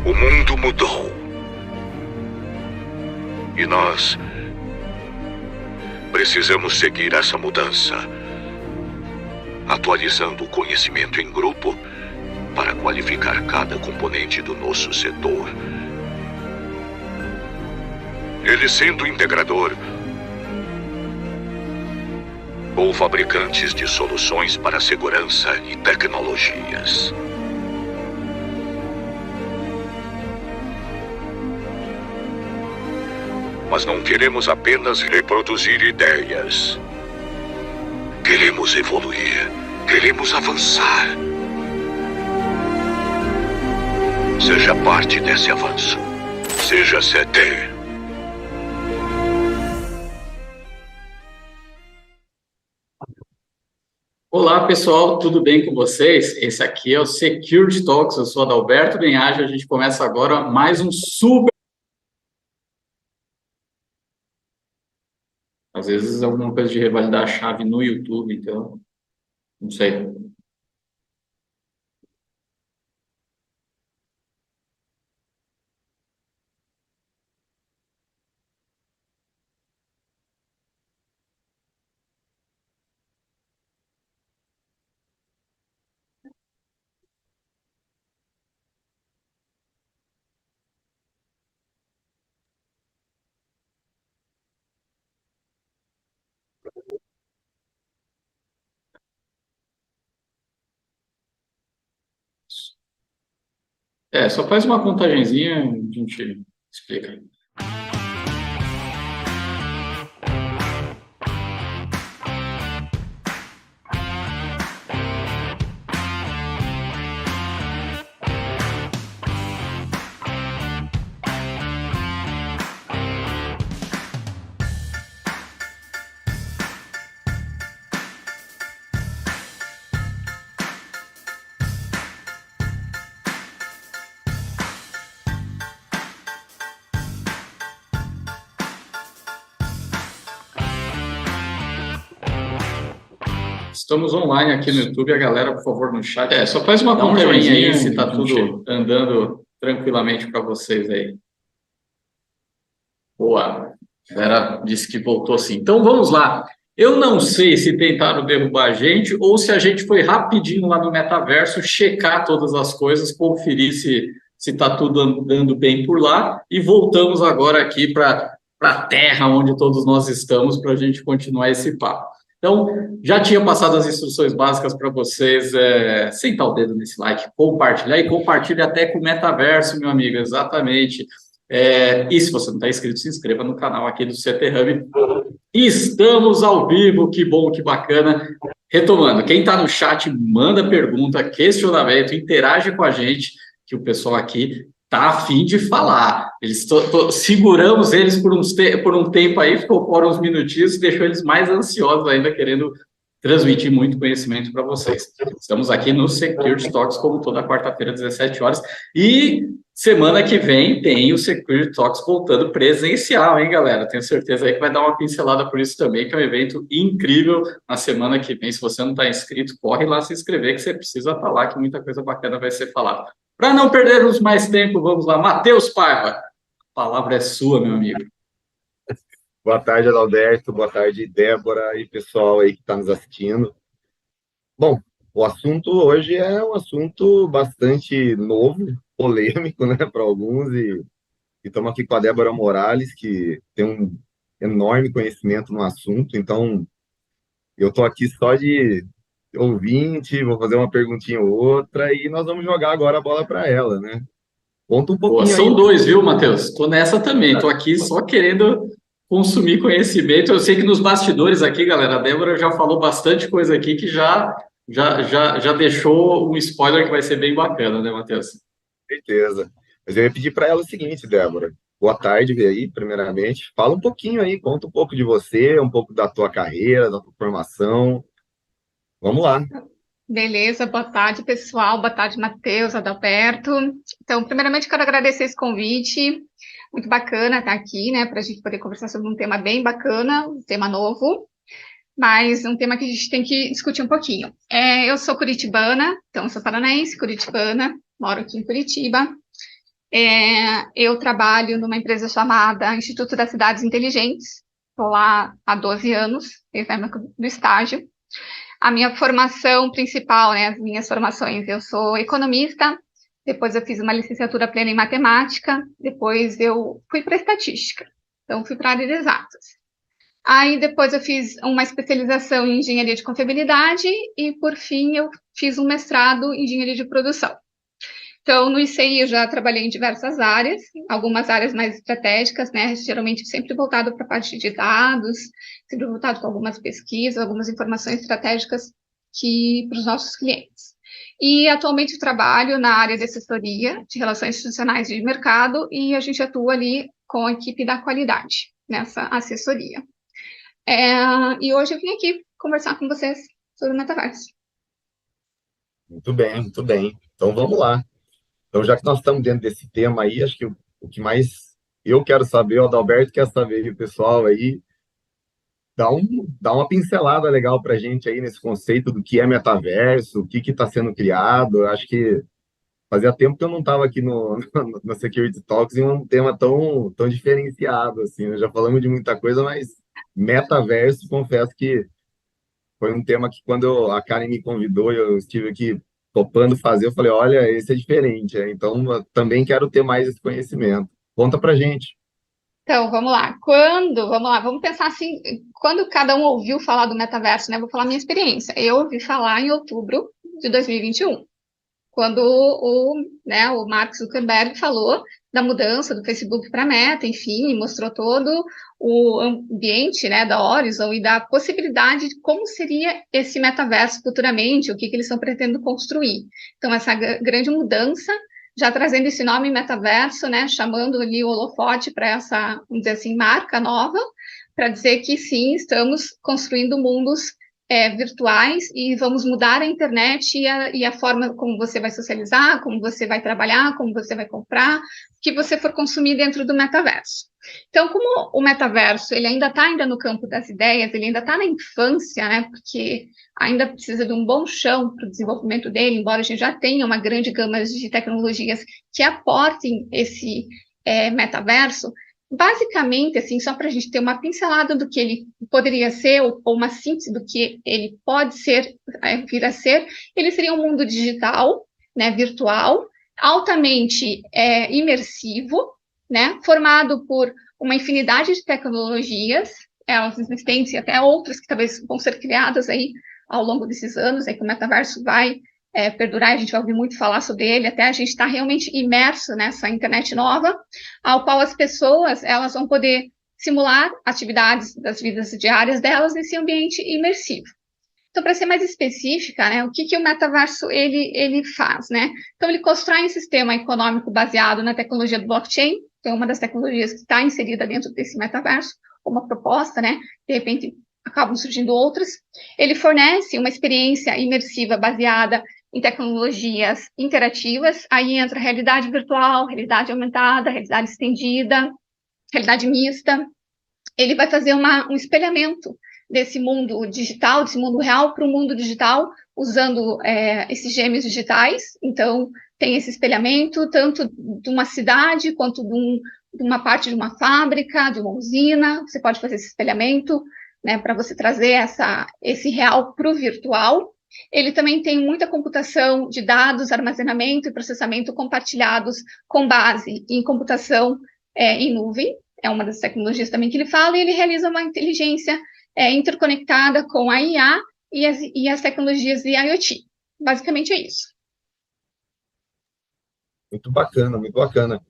O mundo mudou. E nós precisamos seguir essa mudança, atualizando o conhecimento em grupo para qualificar cada componente do nosso setor. Ele sendo integrador ou fabricantes de soluções para segurança e tecnologias. Mas não queremos apenas reproduzir ideias. Queremos evoluir. Queremos avançar. Seja parte desse avanço. Seja CT. Olá, pessoal, tudo bem com vocês? Esse aqui é o Security Talks, eu sou Adalberto Benhaja, a gente começa agora mais um super... Às vezes alguma coisa de revalidar a chave no YouTube, então, não sei. Só faz uma contagenzinha, a gente explica. Estamos online aqui no YouTube, a galera, por favor, no chat. Só faz uma contagenzinha aí, se está tudo andando tranquilamente para vocês aí. Boa. A galera disse que voltou sim. Então, vamos lá. Eu não sei se tentaram derrubar a gente ou se a gente foi rapidinho lá no metaverso, checar todas as coisas, conferir se está tudo andando bem por lá e voltamos agora aqui para a Terra, onde todos nós estamos, para a gente continuar esse papo. Então, já tinha passado as instruções básicas para vocês, sentar o dedo nesse like, compartilhar e compartilha até com o metaverso, meu amigo, exatamente. E se você não está inscrito, se inscreva no canal aqui do CT Hub. Estamos ao vivo, que bom, que bacana. Retomando, quem está no chat, manda pergunta, questionamento, interage com a gente, que o pessoal aqui está a fim de falar. Seguramos eles por um tempo aí, ficou fora uns minutinhos, deixou eles mais ansiosos ainda, querendo transmitir muito conhecimento para vocês. Estamos aqui no Security Talks, como toda quarta-feira, 17 horas. E semana que vem tem o Security Talks voltando presencial, hein, galera? Tenho certeza aí que vai dar uma pincelada por isso também, que é um evento incrível na semana que vem. Se você não está inscrito, corre lá se inscrever, que você precisa estar lá, que muita coisa bacana vai ser falada. Para não perdermos mais tempo, vamos lá. Matheus Paiva, a palavra é sua, meu amigo. Boa tarde, Adalberto. Boa tarde, Débora e pessoal aí que está nos assistindo. Bom, o assunto hoje é um assunto bastante novo, polêmico, né, para alguns, e estamos aqui com a Débora Morales, que tem um enorme conhecimento no assunto, então eu estou aqui só de ouvinte, vou fazer uma perguntinha ou outra, e nós vamos jogar agora a bola para ela, né? Conta um pouquinho. São dois, viu, Matheus? Estou nessa também, estou aqui só querendo consumir conhecimento. Eu sei que nos bastidores aqui, galera, a Débora já falou bastante coisa aqui que já deixou um spoiler que vai ser bem bacana, né, Matheus? Certeza. Mas eu ia pedir para ela o seguinte, Débora. Boa tarde aí, primeiramente. Fala um pouquinho aí, conta um pouco de você, um pouco da tua carreira, da tua formação. Vamos lá. Beleza, boa tarde, pessoal. Boa tarde, Matheus, Adalberto. Então, primeiramente, quero agradecer esse convite. Muito bacana estar aqui, né, para a gente poder conversar sobre um tema bem bacana, um tema novo, mas um tema que a gente tem que discutir um pouquinho. Eu sou curitibana, então sou paranaense, curitibana, moro aqui em Curitiba. Eu trabalho numa empresa chamada Instituto das Cidades Inteligentes, estou lá há 12 anos, desde a época do estágio. A minha formação principal, né, as minhas formações, eu sou economista, depois eu fiz uma licenciatura plena em matemática, depois eu fui para estatística, então fui para a área de exatas. Aí depois eu fiz uma especialização em engenharia de confiabilidade e, por fim, eu fiz um mestrado em engenharia de produção. Então, no ICI eu já trabalhei em diversas áreas, algumas áreas mais estratégicas, né, geralmente sempre voltado para a parte de dados, sempre voltado com algumas pesquisas, algumas informações estratégicas para os nossos clientes. E atualmente eu trabalho na área de assessoria de relações institucionais de mercado e a gente atua ali com a equipe da qualidade nessa assessoria. E hoje eu vim aqui conversar com vocês sobre o metaverso. Muito bem, muito bem. Então vamos lá. Então, já que nós estamos dentro desse tema aí, acho que o que mais eu quero saber, o Adalberto quer saber, e o pessoal aí, dá uma pincelada legal para a gente aí nesse conceito do que é metaverso, o que está sendo criado. Eu acho que fazia tempo que eu não estava aqui no Security Talks em um tema tão diferenciado, assim, né? Já falamos de muita coisa, mas metaverso, confesso que foi um tema que quando a Karen me convidou, eu estive aqui topando fazer, eu falei, olha, esse é diferente, né? Então eu também quero ter mais esse conhecimento. Conta pra gente. Então, vamos lá. Vamos pensar assim, quando cada um ouviu falar do metaverso, né? Vou falar a minha experiência. Eu ouvi falar em outubro de 2021, quando o Mark Zuckerberg falou da mudança do Facebook para a Meta, enfim, mostrou todo o ambiente, né, da Horizon e da possibilidade de como seria esse metaverso futuramente, o que eles estão pretendendo construir. Então, essa grande mudança, já trazendo esse nome metaverso, né, chamando ali o holofote para essa, vamos dizer assim, marca nova, para dizer que sim, estamos construindo mundos virtuais e vamos mudar a internet e a forma como você vai socializar, como você vai trabalhar, como você vai comprar, o que você for consumir dentro do metaverso. Então, como o metaverso ele ainda está no campo das ideias, ele ainda está na infância, né? Porque ainda precisa de um bom chão para o desenvolvimento dele, embora a gente já tenha uma grande gama de tecnologias que aportem esse metaverso. Basicamente, assim, só para a gente ter uma pincelada do que ele poderia ser, ou uma síntese do que ele pode ser, vir a ser, ele seria um mundo digital, né, virtual, altamente imersivo, né, formado por uma infinidade de tecnologias, elas existentes e até outras que talvez vão ser criadas aí ao longo desses anos, aí que o metaverso vai perdurar, a gente vai ouvir muito falar sobre ele, até a gente está realmente imerso nessa internet nova, ao qual as pessoas elas vão poder simular atividades das vidas diárias delas nesse ambiente imersivo. Então, para ser mais específica, né, o que o metaverso ele faz, né? Então, ele constrói um sistema econômico baseado na tecnologia do blockchain, que é uma das tecnologias que está inserida dentro desse metaverso, uma proposta, né? De repente, acabam surgindo outras. Ele fornece uma experiência imersiva baseada em tecnologias interativas, aí entra realidade virtual, realidade aumentada, realidade estendida, realidade mista. Ele vai fazer um espelhamento desse mundo digital, desse mundo real para o mundo digital, usando esses gêmeos digitais. Então, tem esse espelhamento tanto de uma cidade quanto de uma parte de uma fábrica, de uma usina. Você pode fazer esse espelhamento, né, para você trazer esse real para o virtual. Ele também tem muita computação de dados, armazenamento e processamento compartilhados com base em computação em nuvem, é uma das tecnologias também que ele fala, e ele realiza uma inteligência interconectada com a IA e as tecnologias de IoT. Basicamente é isso. Muito bacana, muito bacana.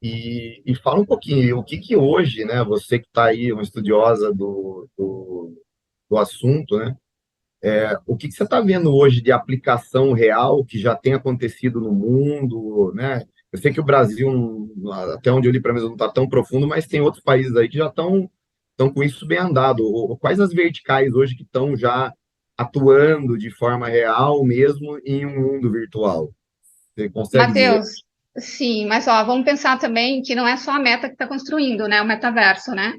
E fala um pouquinho, o que hoje, né, você que está aí, uma estudiosa do assunto, né, o que você está vendo hoje de aplicação real que já tem acontecido no mundo, né? Eu sei que o Brasil, até onde eu li para mim, não está tão profundo, mas tem outros países aí que já estão com isso bem andado. Quais as verticais hoje que estão já atuando de forma real mesmo em um mundo virtual? Você consegue dizer? Matheus, sim, mas vamos pensar também que não é só a Meta que está construindo, né, o metaverso, né?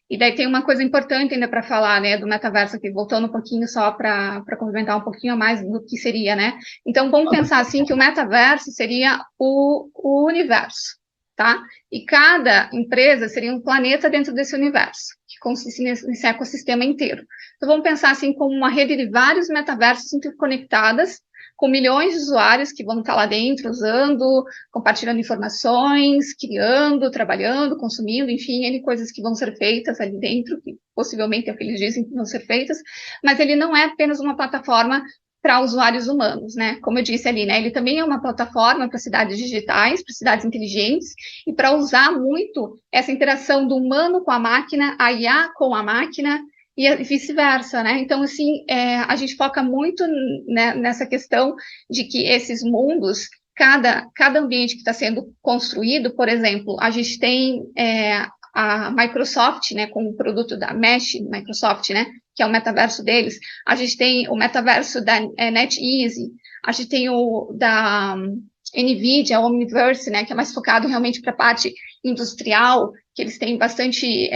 E daí tem uma coisa importante ainda para falar, né, do metaverso aqui, voltando um pouquinho só para complementar um pouquinho a mais do que seria, né? Então, vamos pensar assim que o metaverso seria o universo, tá? E cada empresa seria um planeta dentro desse universo, que consiste nesse ecossistema inteiro. Então, vamos pensar assim como uma rede de vários metaversos interconectadas, com milhões de usuários que vão estar lá dentro usando, compartilhando informações, criando, trabalhando, consumindo, enfim, N coisas que vão ser feitas ali dentro, que possivelmente é o que eles dizem que vão ser feitas, mas ele não é apenas uma plataforma para usuários humanos, né? Como eu disse ali, né? Ele também é uma plataforma para cidades digitais, para cidades inteligentes, e para usar muito essa interação do humano com a máquina, a IA com a máquina, e vice-versa, né? Então, assim, a gente foca muito, né, nessa questão de que esses mundos, cada ambiente que está sendo construído, por exemplo, a gente tem a Microsoft, né, com o produto da Mesh, Microsoft, né, que é o metaverso deles, a gente tem o metaverso da NetEase, a gente tem o da NVIDIA, o Omniverse, né, que é mais focado realmente para a parte industrial, que eles têm bastante,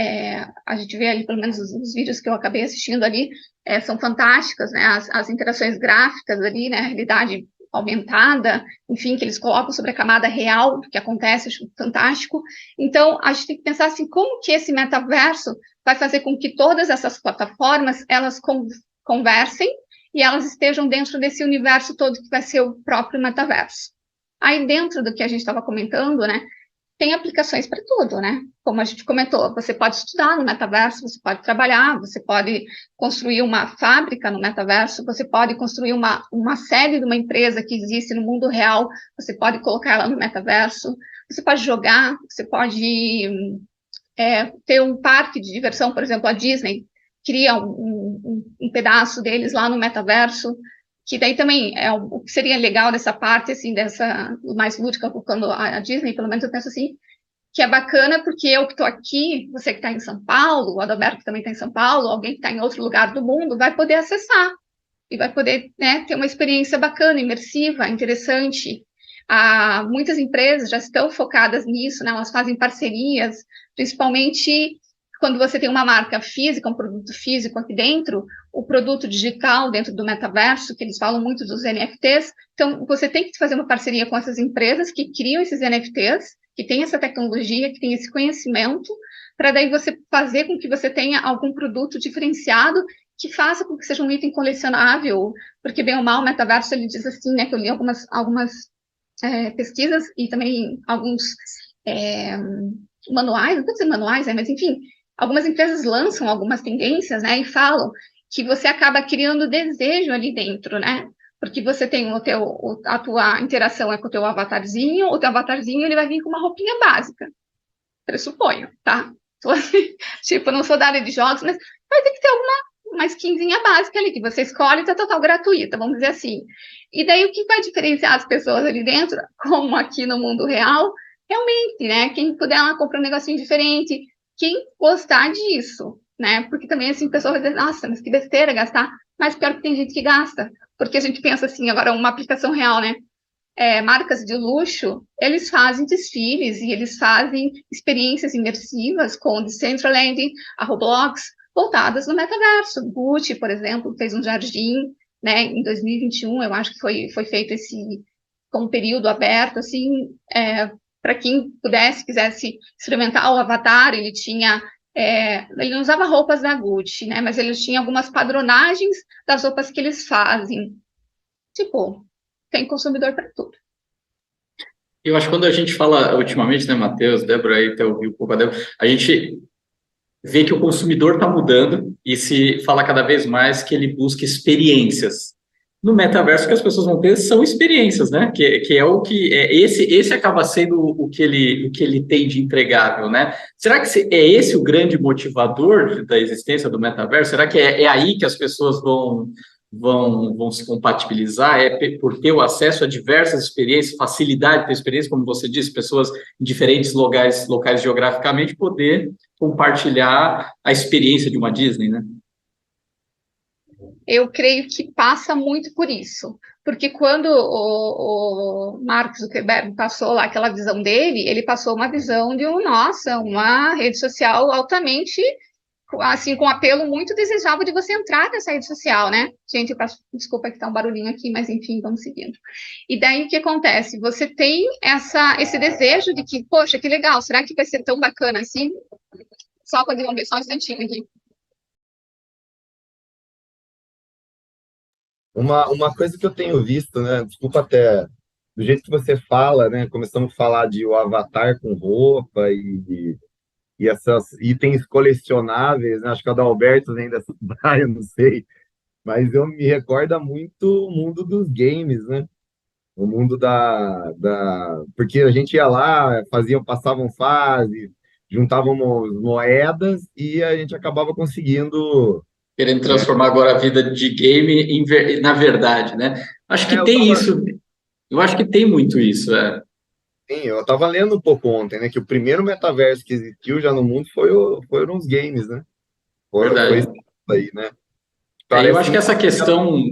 a gente vê ali, pelo menos os vídeos que eu acabei assistindo ali, são fantásticas, né, as interações gráficas ali, né, a realidade aumentada, enfim, que eles colocam sobre a camada real do que acontece, acho fantástico. Então, a gente tem que pensar assim, como que esse metaverso vai fazer com que todas essas plataformas, elas conversem e elas estejam dentro desse universo todo que vai ser o próprio metaverso. Aí, dentro do que a gente estava comentando, né, tem aplicações para tudo, né? Como a gente comentou, você pode estudar no metaverso, você pode trabalhar, você pode construir uma fábrica no metaverso, você pode construir uma sede de uma empresa que existe no mundo real, você pode colocar ela no metaverso, você pode jogar, você pode ter um parque de diversão, por exemplo, a Disney cria um pedaço deles lá no metaverso, que daí também o que seria legal dessa parte, assim, dessa mais lúdica, colocando a Disney, pelo menos eu penso assim, que é bacana porque eu que estou aqui, você que está em São Paulo, o Adalberto que também está em São Paulo, alguém que está em outro lugar do mundo, vai poder acessar e vai poder, né, ter uma experiência bacana, imersiva, interessante. Muitas empresas já estão focadas nisso, né, elas fazem parcerias, principalmente quando você tem uma marca física, um produto físico aqui dentro, o produto digital dentro do metaverso, que eles falam muito dos NFTs, então você tem que fazer uma parceria com essas empresas que criam esses NFTs, que têm essa tecnologia, que têm esse conhecimento, para daí você fazer com que você tenha algum produto diferenciado que faça com que seja um item colecionável, porque bem ou mal o metaverso, ele diz assim, né, que eu li algumas pesquisas e também alguns manuais, não vou dizer manuais, mas enfim, algumas empresas lançam algumas tendências, né, e falam que você acaba criando desejo ali dentro, né, porque você tem a tua interação com o teu avatarzinho ele vai vir com uma roupinha básica, pressuponho, tá? Tipo, não sou da área de jogos, mas vai ter que ter uma skinzinha básica ali, que você escolhe, tá total gratuita, vamos dizer assim. E daí, o que vai diferenciar as pessoas ali dentro, como aqui no mundo real, realmente, né, quem puder lá comprar um negocinho diferente, quem gostar disso, né, porque também, assim, a pessoa vai dizer, nossa, mas que besteira gastar, mas pior que tem gente que gasta, porque a gente pensa assim, agora uma aplicação real, né, marcas de luxo, eles fazem desfiles e eles fazem experiências imersivas com o Decentraland, a Roblox, voltadas no metaverso. Gucci, por exemplo, fez um jardim, né, em 2021, eu acho que foi feito com um período aberto, assim, para quem quisesse experimentar o avatar, ele tinha, ele não usava roupas da Gucci, né, mas ele tinha algumas padronagens das roupas que eles fazem. Tipo, tem consumidor para tudo. Eu acho que quando a gente fala ultimamente, né, Matheus, Débora, aí até ouviu um pouco a Débora, a gente vê que o consumidor está mudando e se fala cada vez mais que ele busca experiências. No metaverso, o que as pessoas vão ter são experiências, né? Que é o que esse acaba sendo o que ele tem de entregável, né? Será que é esse o grande motivador da existência do metaverso? Será que é aí que as pessoas vão se compatibilizar? Por ter o acesso a diversas experiências, facilidade de ter experiência, como você disse, pessoas em diferentes locais geograficamente poder compartilhar a experiência de uma Disney, né? Eu creio que passa muito por isso, porque quando o Mark Zuckerberg passou lá aquela visão dele, ele passou uma visão de uma rede social altamente assim, com um apelo muito desejável de você entrar nessa rede social, né? Gente, eu peço desculpa que tá um barulhinho aqui, mas enfim, vamos seguindo. E daí o que acontece? Você tem esse desejo de que, poxa, que legal, será que vai ser tão bacana assim? Só quando vamos ver, só um instantinho aqui. Uma coisa que eu tenho visto, né? Desculpa até do jeito que você fala, né? Começamos a falar de o avatar com roupa e esses itens colecionáveis, né? Acho que a Adalberto vem dessa praia, não sei, mas eu me recorda muito o mundo dos games, né? O mundo porque a gente ia lá, passavam fase, juntávamos moedas e a gente acabava conseguindo. Querendo transformar agora a vida de game na verdade, né? Acho que Eu tem tava, isso. Eu acho que tem muito isso, sim, eu estava lendo um pouco ontem, né? Que o primeiro metaverso que existiu já no mundo foram os games, né? Foi isso verdade. aí, né? Eu Parece acho que muito. essa questão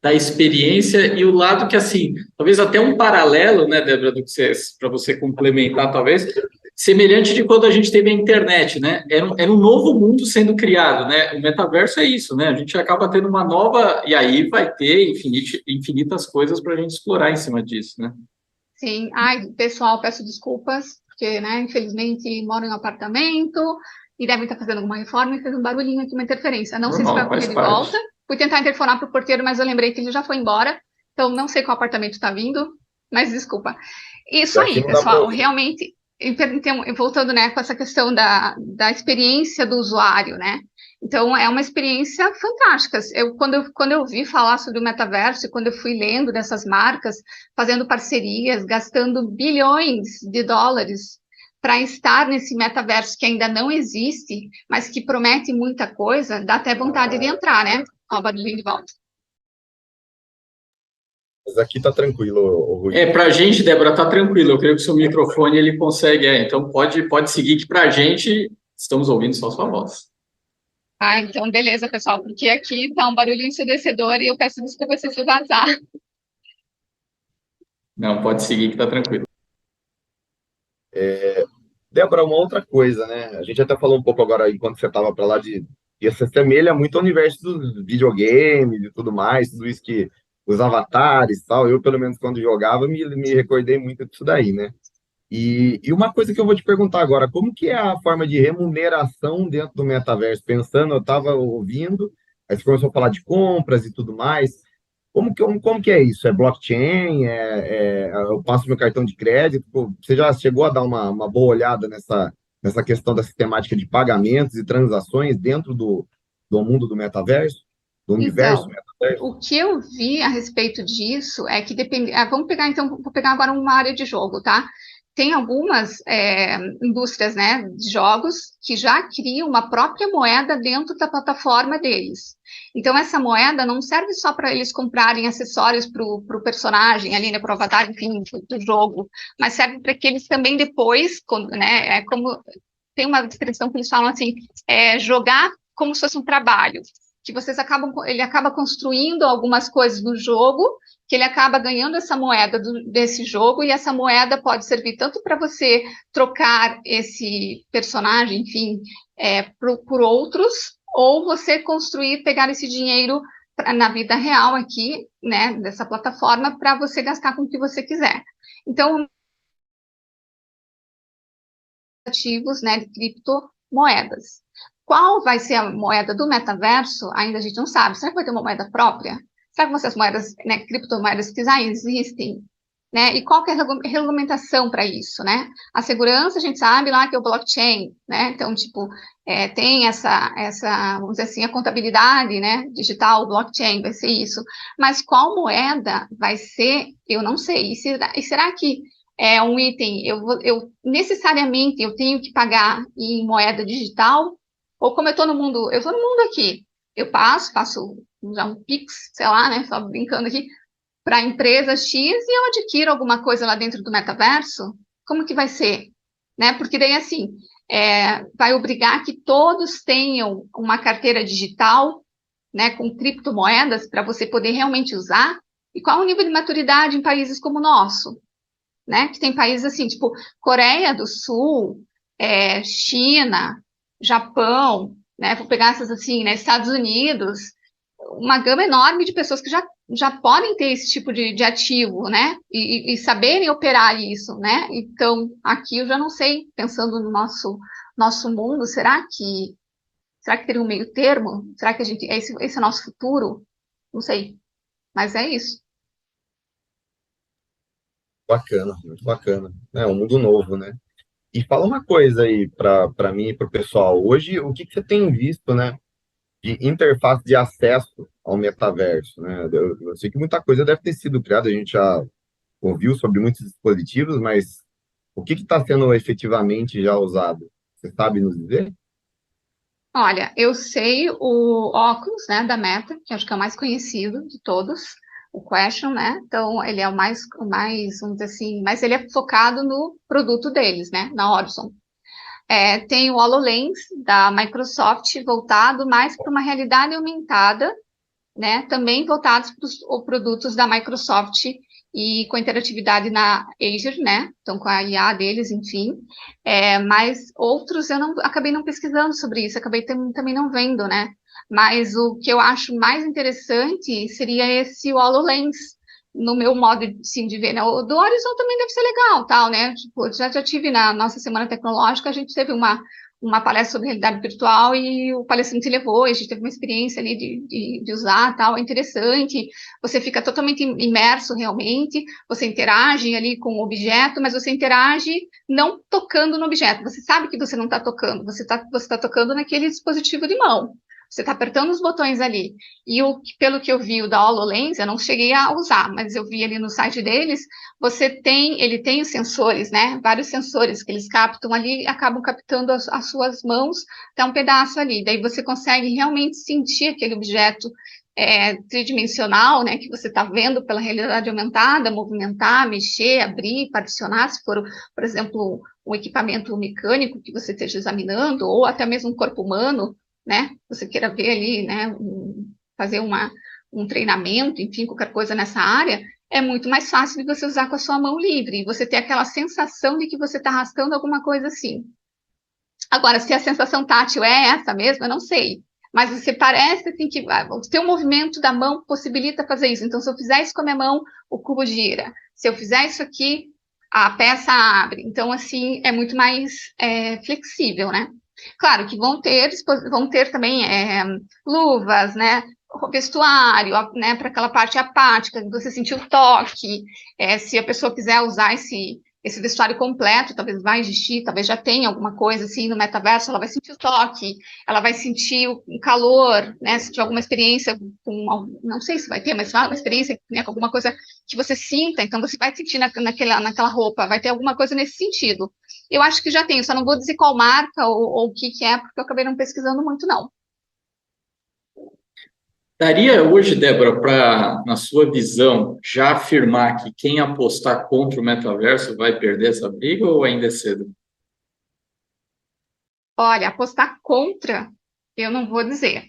da experiência e o lado que, assim, talvez até um paralelo, né, Débora, para você complementar, talvez, semelhante de quando a gente teve a internet, né? Era um novo mundo sendo criado, né? O metaverso é isso, né? A gente acaba tendo uma nova, e aí vai ter infinitas coisas para a gente explorar em cima disso, né? Sim, ai, pessoal, peço desculpas, porque, né, infelizmente moro em um apartamento e devem estar fazendo alguma reforma e fez um barulhinho aqui, uma interferência. Não sei se vai Normal, faz ocorrer de parte. volta. Fui tentar interfonar para o porteiro, mas eu lembrei que ele já foi embora, então não sei qual apartamento está vindo, mas desculpa. Isso Daqui aí, não dá para pessoal, ouvir. realmente, então, voltando, né, com essa questão da experiência do usuário, né? Então, é uma experiência fantástica. Quando eu vi falar sobre o metaverso, e quando eu fui lendo dessas marcas, fazendo parcerias, gastando bilhões de dólares para estar nesse metaverso que ainda não existe, mas que promete muita coisa, dá até vontade de entrar, né? Ó, o barulhinho de volta. Mas aqui tá tranquilo, Rui. Para a gente, Débora, tá tranquilo. Eu creio que o seu microfone ele consegue. Então pode seguir que para a gente estamos ouvindo só sua voz. Ah, então beleza, pessoal, porque aqui tá um barulho ensurdecedor e eu peço desculpa se isso vazar. Não, pode seguir que tá tranquilo. Débora, uma outra coisa, né? A gente até falou um pouco agora, enquanto você estava para lá, de se assemelha muito ao universo dos videogames e tudo mais, tudo isso que os avatares e tal. Eu, pelo menos, quando jogava, me recordei muito disso daí, né? E uma coisa que eu vou te perguntar agora, como que é a forma de remuneração dentro do metaverso? Pensando, eu estava ouvindo, aí você começou a falar de compras e tudo mais. Como que é isso? É blockchain? Eu passo meu cartão de crédito? Pô, você já chegou a dar uma boa olhada nessa questão da sistemática de pagamentos e transações dentro do mundo do metaverso? Do universo Então, metaverso? o que eu vi a respeito disso é que depende. Vamos pegar então, vou pegar agora uma área de jogo, tá? Tem algumas indústrias, né, de jogos que já criam uma própria moeda dentro da plataforma deles. Então, essa moeda não serve só para eles comprarem acessórios para o personagem ali, né, para o avatar, enfim, do jogo, mas serve para que eles também depois, né, como tem uma descrição que eles falam assim, jogar como se fosse um trabalho que ele acaba construindo algumas coisas no jogo, que ele acaba ganhando essa moeda desse jogo, e essa moeda pode servir tanto para você trocar esse personagem, enfim, por outros, ou você construir, pegar esse dinheiro na vida real aqui, né, dessa plataforma, para você gastar com o que você quiser. Então, ativos, né, de criptomoedas. Qual vai ser a moeda do metaverso? Ainda a gente não sabe. Será que vai ter uma moeda própria? Será que vão ser as moedas, né, criptomoedas que já existem? Né? E qual que é a regulamentação para isso, né? A segurança, a gente sabe lá que é o blockchain, né? Então, tipo, tem vamos dizer assim, a contabilidade, né, digital, blockchain, vai ser isso. Mas qual moeda vai ser? Eu não sei. E será que é um item, necessariamente eu tenho que pagar em moeda digital? Ou como eu estou no mundo aqui, eu faço já um Pix, sei lá, né, só brincando aqui, para a empresa X e eu adquiro alguma coisa lá dentro do metaverso? Como que vai ser? Né? Porque daí, assim, vai obrigar que todos tenham uma carteira digital, né, com criptomoedas para você poder realmente usar? E qual o nível de maturidade em países como o nosso? Né? Que tem países assim, tipo Coreia do Sul, China, Japão, né? Vou pegar essas assim, né? Estados Unidos, uma gama enorme de pessoas que já podem ter esse tipo de ativo, né? E saberem operar isso, né? Então, aqui eu já não sei, pensando no nosso mundo, será que teria um meio termo? Será que esse é o nosso futuro? Não sei, mas é isso. Bacana, muito bacana. É um mundo novo, né? E fala uma coisa aí para mim e para o pessoal. Hoje, o que você tem visto, né, de interface de acesso ao metaverso, né? Eu sei que muita coisa deve ter sido criada, a gente já ouviu sobre muitos dispositivos, mas o que está sendo efetivamente já usado? Você sabe nos dizer? Olha, eu sei o óculos, né, da Meta, que acho que é o mais conhecido de todos, o Question, né? Então, ele é o mais, vamos dizer assim, mas ele é focado no produto deles, né, na Horizon. Tem o HoloLens da Microsoft, voltado mais para uma realidade aumentada, né? Também voltados para os produtos da Microsoft e com interatividade na Azure, né? Então, com a IA deles, enfim. Mas outros eu acabei não pesquisando sobre isso, acabei também não vendo, né? Mas o que eu acho mais interessante seria esse HoloLens, no meu modo assim, de ver, né? O do Horizon também deve ser legal, tal, né? Tipo, já tive na nossa Semana Tecnológica, a gente teve uma palestra sobre realidade virtual e o palestrante levou, e a gente teve uma experiência ali de usar, tal, é interessante, você fica totalmente imerso realmente, você interage ali com o objeto, mas você interage não tocando no objeto, você sabe que você não está tocando, você tá tocando naquele dispositivo de mão, você está apertando os botões ali. E pelo que eu vi o da HoloLens, eu não cheguei a usar, mas eu vi ali no site deles, ele tem os sensores, né? Vários sensores que eles captam ali, acabam captando as suas mãos até um pedaço ali. Daí você consegue realmente sentir aquele objeto tridimensional, né? Que você está vendo pela realidade aumentada, movimentar, mexer, abrir, particionar, se for, por exemplo, um equipamento mecânico que você esteja examinando, ou até mesmo um corpo humano, né? Você queira ver ali, né? Fazer um treinamento, enfim, qualquer coisa nessa área, é muito mais fácil de você usar com a sua mão livre, e você ter aquela sensação de que você está arrastando alguma coisa assim. Agora, se a sensação tátil é essa mesmo, eu não sei. Mas você parece assim, que o seu movimento da mão possibilita fazer isso. Então, se eu fizer isso com a minha mão, o cubo gira. Se eu fizer isso aqui, a peça abre. Então, assim, é muito mais flexível, né? Claro que vão ter também luvas, né? Vestuário, né? Para aquela parte apática, você sentir o toque. Se a pessoa quiser usar esse vestuário completo, talvez vai existir, talvez já tenha alguma coisa assim no metaverso, ela vai sentir o toque, ela vai sentir o calor, né? Se tiver alguma experiência não sei se vai ter, mas uma experiência, né, com alguma coisa que você sinta, então você vai sentir naquela roupa, vai ter alguma coisa nesse sentido. Eu acho que já tem, só não vou dizer qual marca ou o que é, porque eu acabei não pesquisando muito, não. Daria hoje, Débora, para, na sua visão, já afirmar que quem apostar contra o metaverso vai perder essa briga ou ainda é cedo? Olha, apostar contra, eu não vou dizer,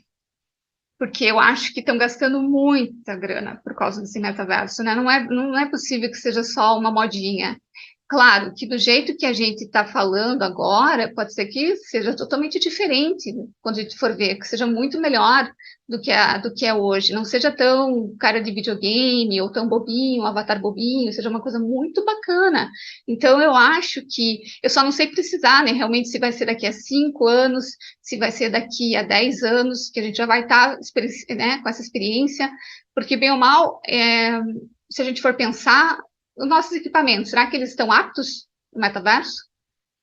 porque eu acho que estão gastando muita grana por causa desse metaverso, né? Não é possível que seja só uma modinha. Claro que do jeito que a gente está falando agora, pode ser que seja totalmente diferente quando a gente for ver, que seja muito melhor do que é hoje. Não seja tão cara de videogame ou tão bobinho, um avatar bobinho, seja uma coisa muito bacana. Então, eu acho que eu só não sei precisar, né? Realmente, se vai ser daqui a 5 anos, se vai ser daqui a 10 anos, que a gente já vai estar né, com essa experiência, porque, bem ou mal, se a gente for pensar os nossos equipamentos, será que eles estão aptos no metaverso?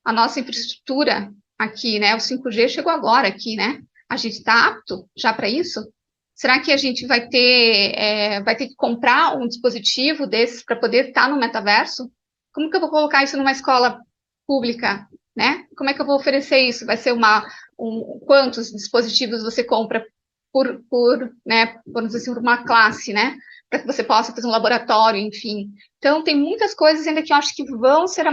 A nossa infraestrutura aqui, né? O 5G chegou agora aqui, né? A gente está apto já para isso? Será que a gente vai ter que comprar um dispositivo desses para poder estar no metaverso? Como que eu vou colocar isso numa escola pública, né? Como é que eu vou oferecer isso? Vai ser quantos dispositivos você compra né, vamos dizer assim, por uma classe, né? Para que você possa fazer um laboratório, enfim. Então, tem muitas coisas ainda que eu acho que vão ser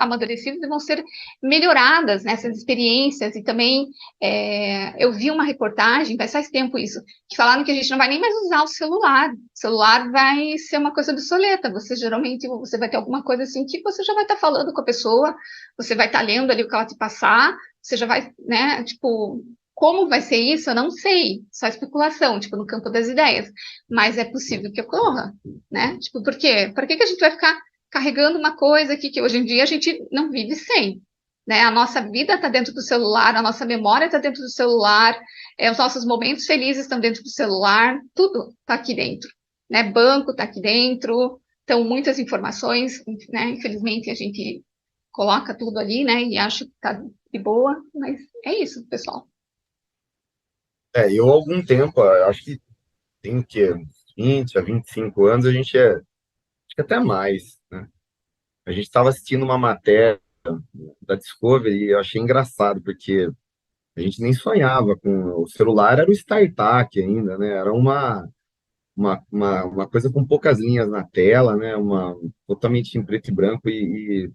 amadurecidas e vão ser melhoradas nessas experiências. E também, eu vi uma reportagem, faz tempo isso, que falaram que a gente não vai nem mais usar o celular. O celular vai ser uma coisa obsoleta. Geralmente, você vai ter alguma coisa assim que você já vai estar falando com a pessoa, você vai estar lendo ali o que ela te passar, você já vai, né, tipo, Como vai ser isso, eu não sei, só especulação, tipo, no campo das ideias, mas é possível que ocorra, né? Tipo, por quê? Por que que a gente vai ficar carregando uma coisa aqui que hoje em dia a gente não vive sem, né? A nossa vida está dentro do celular, a nossa memória está dentro do celular, os nossos momentos felizes estão dentro do celular, tudo está aqui dentro, né? Banco está aqui dentro, então muitas informações, né? Infelizmente a gente coloca tudo ali, né? E acha que está de boa, mas é isso, pessoal. Eu há algum tempo, acho que tem o quê? Uns 20 a 25 anos, a gente acho que até mais, né? A gente estava assistindo uma matéria da Discovery e eu achei engraçado, porque a gente nem sonhava com o celular, era o StarTAC ainda, né? Era uma coisa com poucas linhas na tela, né? Totalmente em preto e branco e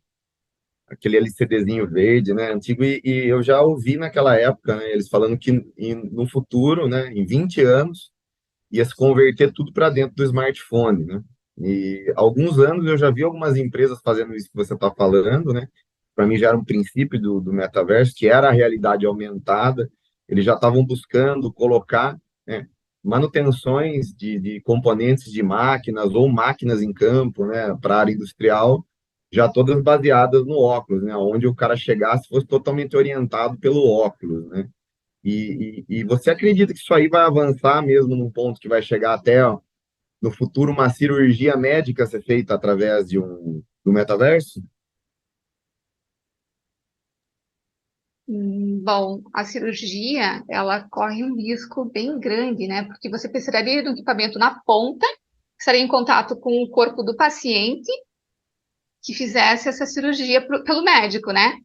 aquele LCDzinho verde, né? Antigo, e eu já ouvi naquela época, né? Eles falando que no futuro, né? Em 20 anos, ia se converter tudo para dentro do smartphone, né? E há alguns anos eu já vi algumas empresas fazendo isso que você está falando, né? Para mim já era um princípio do metaverso, que era a realidade aumentada. Eles já estavam buscando colocar, né, manutenções de componentes de máquinas ou máquinas em campo, né, para a área industrial, já todas baseadas no óculos, né? Onde o cara chegasse fosse totalmente orientado pelo óculos, né? E você acredita que isso aí vai avançar mesmo num ponto que vai chegar até, ó, no futuro, uma cirurgia médica ser feita através do metaverso? Bom, a cirurgia, ela corre um risco bem grande, né? Porque você precisaria de um equipamento na ponta, que estaria em contato com o corpo do paciente, que fizesse essa cirurgia pelo médico, né?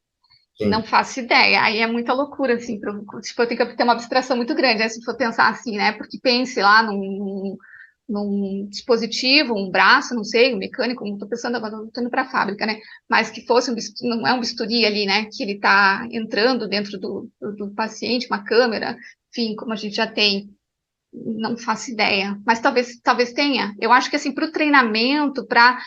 Não Sim. faço ideia. Aí é muita loucura, assim. Tipo, eu tenho que ter uma abstração muito grande, né, se for pensar assim, né? Porque pense lá num dispositivo, um braço, não sei, um mecânico, não estou pensando agora, não estou indo para a fábrica, né? Mas que fosse não é um bisturi ali, né? Que ele está entrando dentro do paciente, uma câmera, enfim, como a gente já tem. Não faço ideia, mas talvez tenha. Eu acho que assim, para o treinamento, para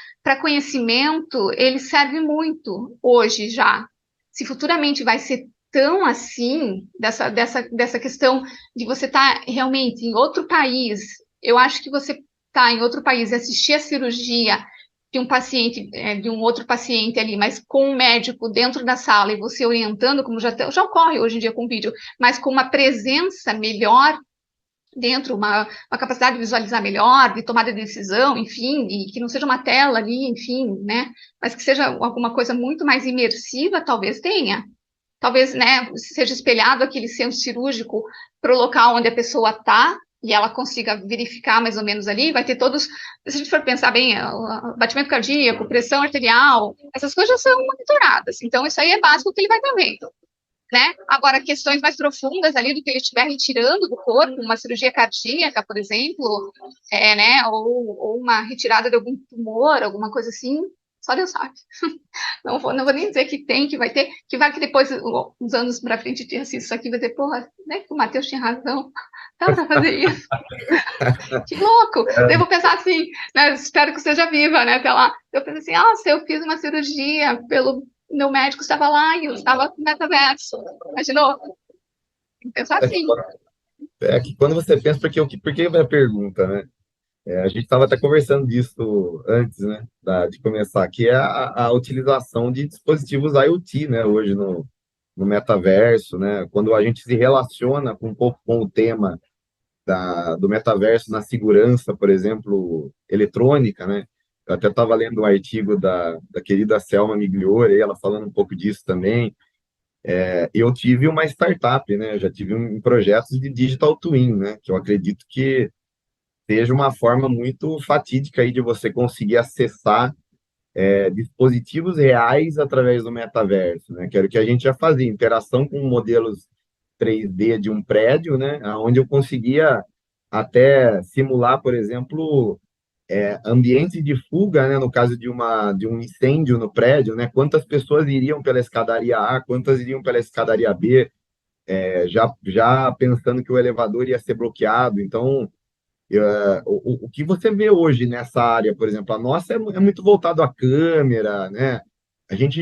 conhecimento, ele serve muito hoje já. Se futuramente vai ser tão assim, dessa questão de você estar realmente em outro país, eu acho que você estar em outro país e assistir a cirurgia de um paciente, de um outro paciente ali, mas com um médico dentro da sala e você orientando, como já ocorre hoje em dia com vídeo, mas com uma presença melhor dentro, uma capacidade de visualizar melhor, de tomada de decisão, enfim, e que não seja uma tela ali, enfim, né? Mas que seja alguma coisa muito mais imersiva, talvez tenha. Talvez, né, seja espelhado aquele centro cirúrgico para o local onde a pessoa está, e ela consiga verificar mais ou menos ali, vai ter todos, se a gente for pensar bem, batimento cardíaco, pressão arterial, essas coisas são monitoradas. Então, isso aí é básico que ele vai estar vendo, né? Agora, questões mais profundas ali do que ele estiver retirando do corpo, uma cirurgia cardíaca, por exemplo, né? Ou uma retirada de algum tumor, alguma coisa assim, só Deus sabe. Não vou nem dizer que tem, que vai ter, que depois, uns anos para frente, ter assim, isso aqui vai dizer, porra, né? Que o Matheus tinha razão, dá para fazer isso. Que louco! Daí eu vou pensar assim, né? Espero que seja viva, né? Até lá. Eu pensei assim, se eu fiz uma cirurgia pelo meu médico estava lá e eu estava no metaverso. Imaginou? Tem que pensar É que, assim. é que quando você pensa, por que a pergunta, né? A gente estava até conversando disso antes, né, de começar, que é a utilização de dispositivos IoT, né, hoje no metaverso, né, quando a gente se relaciona um pouco com o tema do metaverso na segurança, por exemplo, eletrônica, né, eu até estava lendo um artigo da querida Selma Migliore, ela falando um pouco disso também. Eu tive uma startup, né, eu já tive projetos de digital twin, né, que eu acredito que seja uma forma muito fatídica aí de você conseguir acessar dispositivos reais através do metaverso, né? Que era o que a gente já fazia, interação com modelos 3D de um prédio, né? Onde eu conseguia até simular, por exemplo, ambientes de fuga, né? No caso de um incêndio no prédio, né? Quantas pessoas iriam pela escadaria A, quantas iriam pela escadaria B, já pensando que o elevador ia ser bloqueado. Então, o que você vê hoje nessa área, por exemplo, a nossa é muito voltado à câmera, né? A gente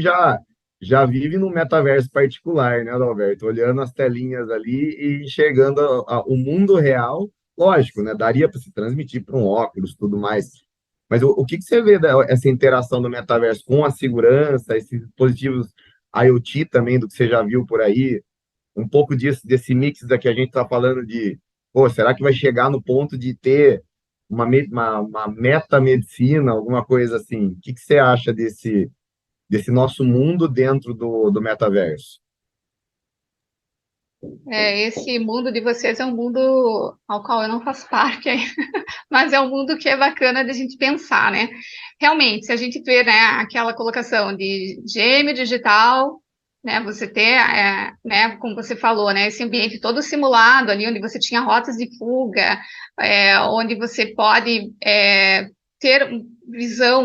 já vive num metaverso particular, né, Adalberto? Olhando as telinhas ali e enxergando o mundo real. Lógico, né? Daria para se transmitir para um óculos, tudo mais. Mas o que você vê dessa interação do metaverso com a segurança, esses dispositivos IoT também, do que você já viu por aí? Um pouco disso, desse mix da que a gente está falando de, pô, será que vai chegar no ponto de ter uma metamedicina, alguma coisa assim? O que você acha desse nosso mundo dentro do metaverso? Esse mundo de vocês é um mundo ao qual eu não faço parte, mas é um mundo que é bacana de a gente pensar, né? Realmente, se a gente vê, né, aquela colocação de gêmeo digital, né, você ter, né, como você falou, né, esse ambiente todo simulado ali, onde você tinha rotas de fuga, onde você pode ter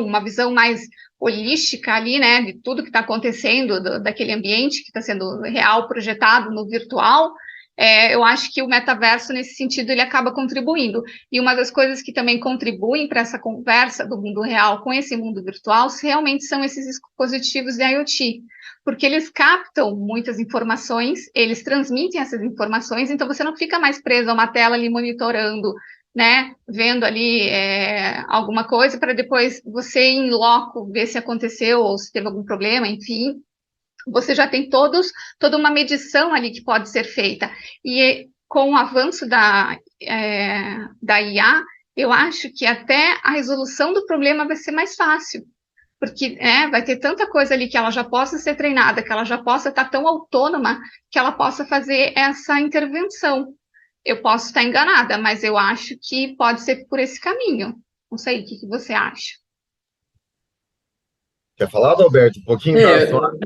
uma visão mais holística ali, né, de tudo que está acontecendo, daquele ambiente que está sendo real, projetado no virtual. Eu acho que o metaverso, nesse sentido, ele acaba contribuindo. E uma das coisas que também contribuem para essa conversa do mundo real com esse mundo virtual realmente são esses dispositivos de IoT, porque eles captam muitas informações, eles transmitem essas informações, então você não fica mais preso a uma tela ali monitorando, né, vendo ali alguma coisa para depois você em loco ver se aconteceu ou se teve algum problema, enfim. Você já tem toda uma medição ali que pode ser feita. E com o avanço da IA, eu acho que até a resolução do problema vai ser mais fácil, porque vai ter tanta coisa ali que ela já possa ser treinada, que ela já possa estar tão autônoma, que ela possa fazer essa intervenção. Eu posso estar enganada, mas eu acho que pode ser por esse caminho. Não sei, o que você acha? Quer falar, Adalberto, um pouquinho da É, sua...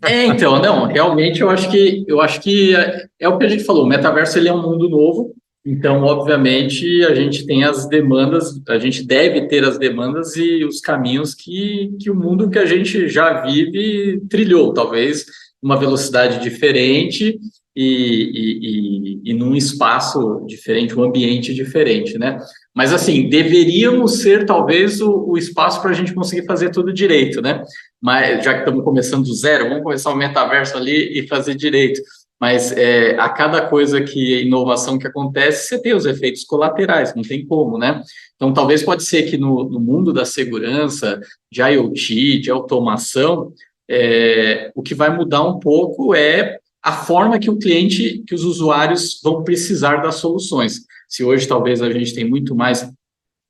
então, não, realmente eu acho que é o que a gente falou, o metaverso ele é um mundo novo, então, obviamente, a gente tem as demandas, a gente deve ter as demandas e os caminhos que o mundo que a gente já vive trilhou, talvez uma velocidade diferente e num espaço diferente, um ambiente diferente, né? Mas, assim, deveríamos ser, talvez, o espaço para a gente conseguir fazer tudo direito, né? Mas já que estamos começando do zero, vamos começar o metaverso ali e fazer direito. Mas a cada coisa inovação que acontece, você tem os efeitos colaterais, não tem como, né? Então, talvez pode ser que no mundo da segurança, de IoT, de automação, o que vai mudar um pouco é a forma que o cliente, que os usuários vão precisar das soluções. Se hoje talvez a gente tem muito mais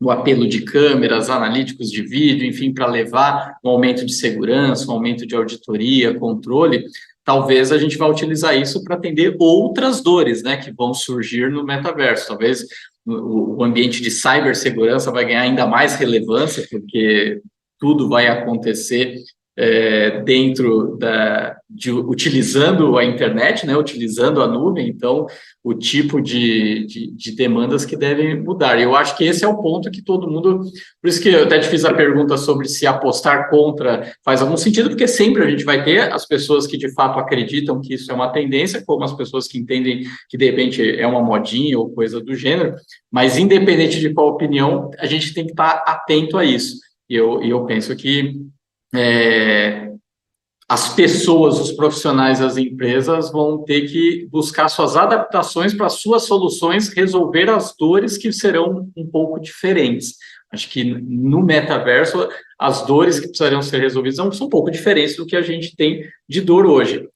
o apelo de câmeras, analíticos de vídeo, enfim, para levar um aumento de segurança, um aumento de auditoria, controle, talvez a gente vá utilizar isso para atender outras dores, né, que vão surgir no metaverso. Talvez o ambiente de cibersegurança vai ganhar ainda mais relevância, porque tudo vai acontecer dentro utilizando a internet, né, utilizando a nuvem, então o tipo de demandas que devem mudar. Eu acho que esse é o ponto que todo mundo... Por isso que eu até te fiz a pergunta sobre se apostar contra faz algum sentido, porque sempre a gente vai ter as pessoas que de fato acreditam que isso é uma tendência, como as pessoas que entendem que de repente é uma modinha ou coisa do gênero, mas independente de qual opinião, a gente tem que estar atento a isso. E eu penso que as pessoas, os profissionais, as empresas vão ter que buscar suas adaptações para suas soluções, resolver as dores que serão um pouco diferentes. Acho que no metaverso, as dores que precisariam ser resolvidas são um pouco diferentes do que a gente tem de dor hoje.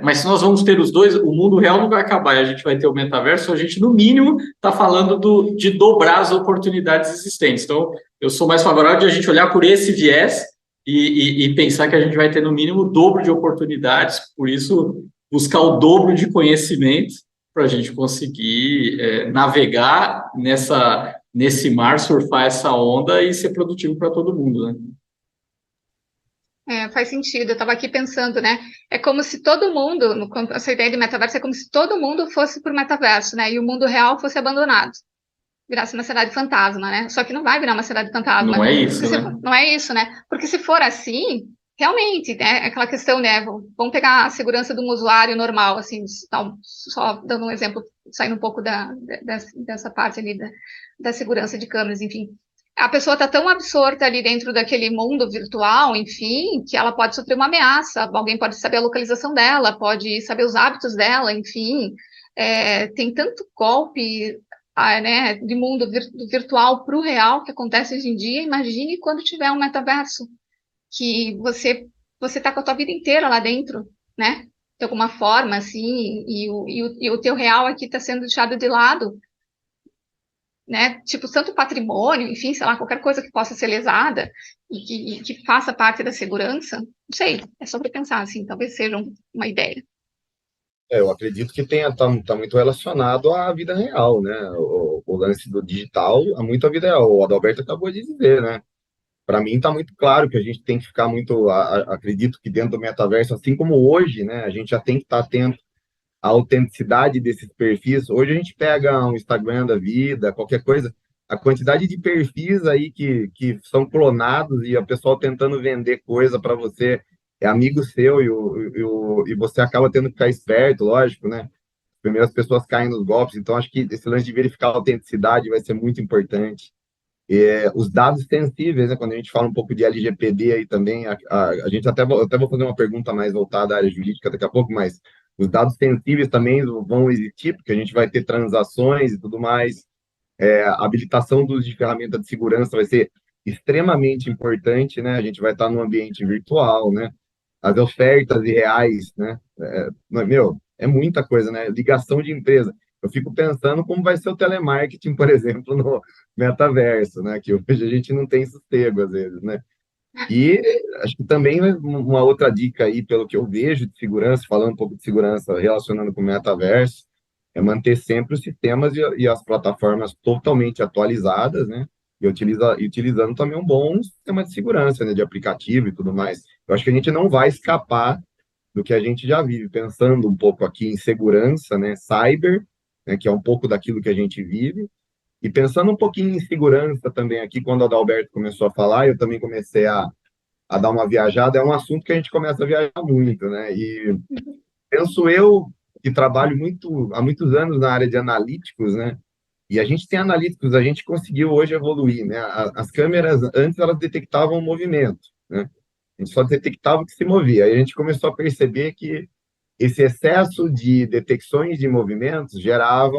Mas se nós vamos ter os dois, o mundo real não vai acabar e a gente vai ter o metaverso, a gente, no mínimo, está falando de dobrar as oportunidades existentes. Então, eu sou mais favorável de a gente olhar por esse viés e pensar que a gente vai ter, no mínimo, o dobro de oportunidades, por isso, buscar o dobro de conhecimento para a gente conseguir navegar nesse mar, surfar essa onda e ser produtivo para todo mundo, né? Faz sentido. Eu estava aqui pensando, né? É como se todo mundo, essa ideia de metaverso é como se todo mundo fosse por metaverso, né? E o mundo real fosse abandonado, virasse uma cidade fantasma, né? Só que não vai virar uma cidade fantasma. Não é isso, né? Não é isso, né? Porque se for assim, realmente, né? Aquela questão, né? Vamos pegar a segurança de um usuário normal, assim, só dando um exemplo, saindo um pouco dessa parte ali da segurança de câmeras, enfim. a pessoa está tão absorta ali dentro daquele mundo virtual, enfim, que ela pode sofrer uma ameaça, alguém pode saber a localização dela, pode saber os hábitos dela, enfim. Tem tanto golpe, né, de mundo virtual para o real que acontece hoje em dia. Imagine quando tiver um metaverso, que você está com a tua vida inteira lá dentro, né? De alguma forma, assim, e o teu real aqui está sendo deixado de lado, né? Tipo, tanto patrimônio, enfim, sei lá, qualquer coisa que possa ser lesada e que faça parte da segurança, não sei, é sobre pensar, assim, talvez seja uma ideia. Eu acredito que tá muito relacionado à vida real, né? O lance do digital é muito a vida real. O Adalberto acabou de dizer, né? Para mim está muito claro que a gente tem que ficar muito, acredito que dentro do metaverso, assim como hoje, né? A gente já tem que estar atento à autenticidade desses perfis. Hoje a gente pega um Instagram da vida, qualquer coisa, a quantidade de perfis aí que são clonados e o pessoal tentando vender coisa para você é amigo seu e você acaba tendo que ficar esperto, lógico, né? Primeiro as pessoas caem nos golpes, então acho que esse lance de verificar a autenticidade vai ser muito importante. Os dados sensíveis, né, quando a gente fala um pouco de LGPD aí também, a gente até vou fazer uma pergunta mais voltada à área jurídica daqui a pouco, mas os dados sensíveis também vão existir, porque a gente vai ter transações e tudo mais. A habilitação do uso de ferramenta de segurança vai ser extremamente importante, né? A gente vai estar no ambiente virtual, né? As ofertas irreais, né? É muita coisa, né? Ligação de empresa. Eu fico pensando como vai ser o telemarketing, por exemplo, no metaverso, né? Que hoje a gente não tem sossego, às vezes, né? E acho que também uma outra dica aí, pelo que eu vejo de segurança, falando um pouco de segurança relacionando com o metaverso, é manter sempre os sistemas e as plataformas totalmente atualizadas, né? E utilizando também um bom sistema de segurança, né? De aplicativo e tudo mais. Eu acho que a gente não vai escapar do que a gente já vive, pensando um pouco aqui em segurança, né? Cyber, né? Que é um pouco daquilo que a gente vive. E pensando um pouquinho em segurança também aqui, quando o Adalberto começou a falar, eu também comecei a dar uma viajada, é um assunto que a gente começa a viajar muito, né? E penso eu que trabalho há muitos anos na área de analíticos, né? E a gente tem analíticos, a gente conseguiu hoje evoluir, né? As câmeras, antes elas detectavam o movimento, né? A gente só detectava o que se movia. Aí a gente começou a perceber que esse excesso de detecções de movimentos gerava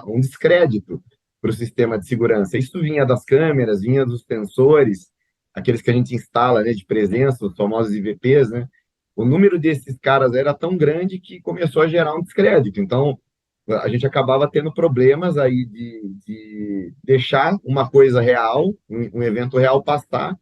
um descrédito para o sistema de segurança. Isso vinha das câmeras, vinha dos sensores, aqueles que a gente instala, né, de presença, os famosos IVPs, né? O número desses caras era tão grande que começou a gerar um descrédito. Então, a gente acabava tendo problemas aí de deixar uma coisa real, um evento real passar,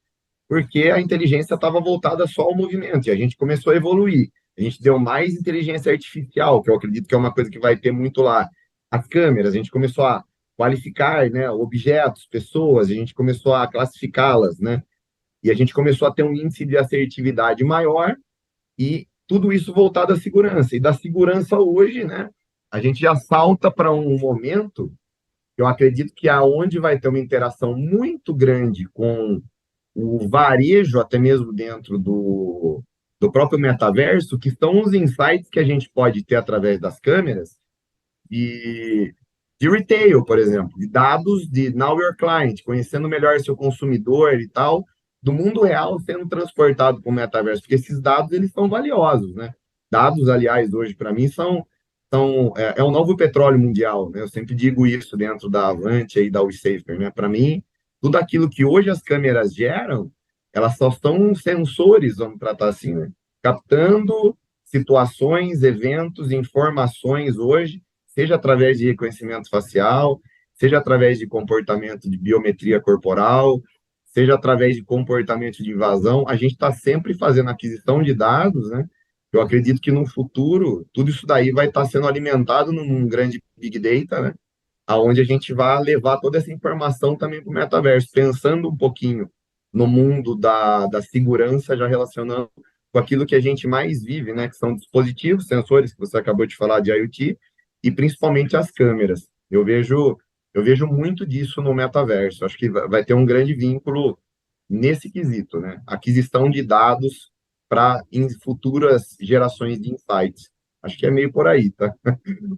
porque a inteligência estava voltada só ao movimento, e a gente começou a evoluir. A gente deu mais inteligência artificial, que eu acredito que é uma coisa que vai ter muito lá. As câmeras, a gente começou a qualificar, né, objetos, pessoas, a gente começou a classificá-las, né? E a gente começou a ter um índice de assertividade maior, e tudo isso voltado à segurança. E da segurança hoje, né, a gente já salta para um momento que eu acredito que é onde vai ter uma interação muito grande com o varejo, até mesmo dentro do próprio metaverso, que são os insights que a gente pode ter através das câmeras de retail, por exemplo, de dados de Know Your Client, conhecendo melhor seu consumidor e tal, do mundo real sendo transportado para o metaverso, porque esses dados, eles são valiosos, né? Dados, aliás, hoje, para mim, é o novo petróleo mundial, né? Eu sempre digo isso dentro da Avante e da WeSafer, né? Para mim, tudo aquilo que hoje as câmeras geram, elas só são sensores, vamos tratar assim, né? Captando situações, eventos, informações hoje, seja através de reconhecimento facial, seja através de comportamento de biometria corporal, seja através de comportamento de invasão, a gente está sempre fazendo aquisição de dados, né? Eu acredito que no futuro, tudo isso daí vai estar sendo alimentado num grande Big Data, né? Aonde a gente vai levar toda essa informação também para o metaverso, pensando um pouquinho no mundo da segurança, já relacionando com aquilo que a gente mais vive, né? Que são dispositivos, sensores, que você acabou de falar de IoT, e principalmente as câmeras. Eu vejo muito disso no metaverso. Acho que vai ter um grande vínculo nesse quesito, né? Aquisição de dados para em futuras gerações de insights. Acho que é meio por aí, tá?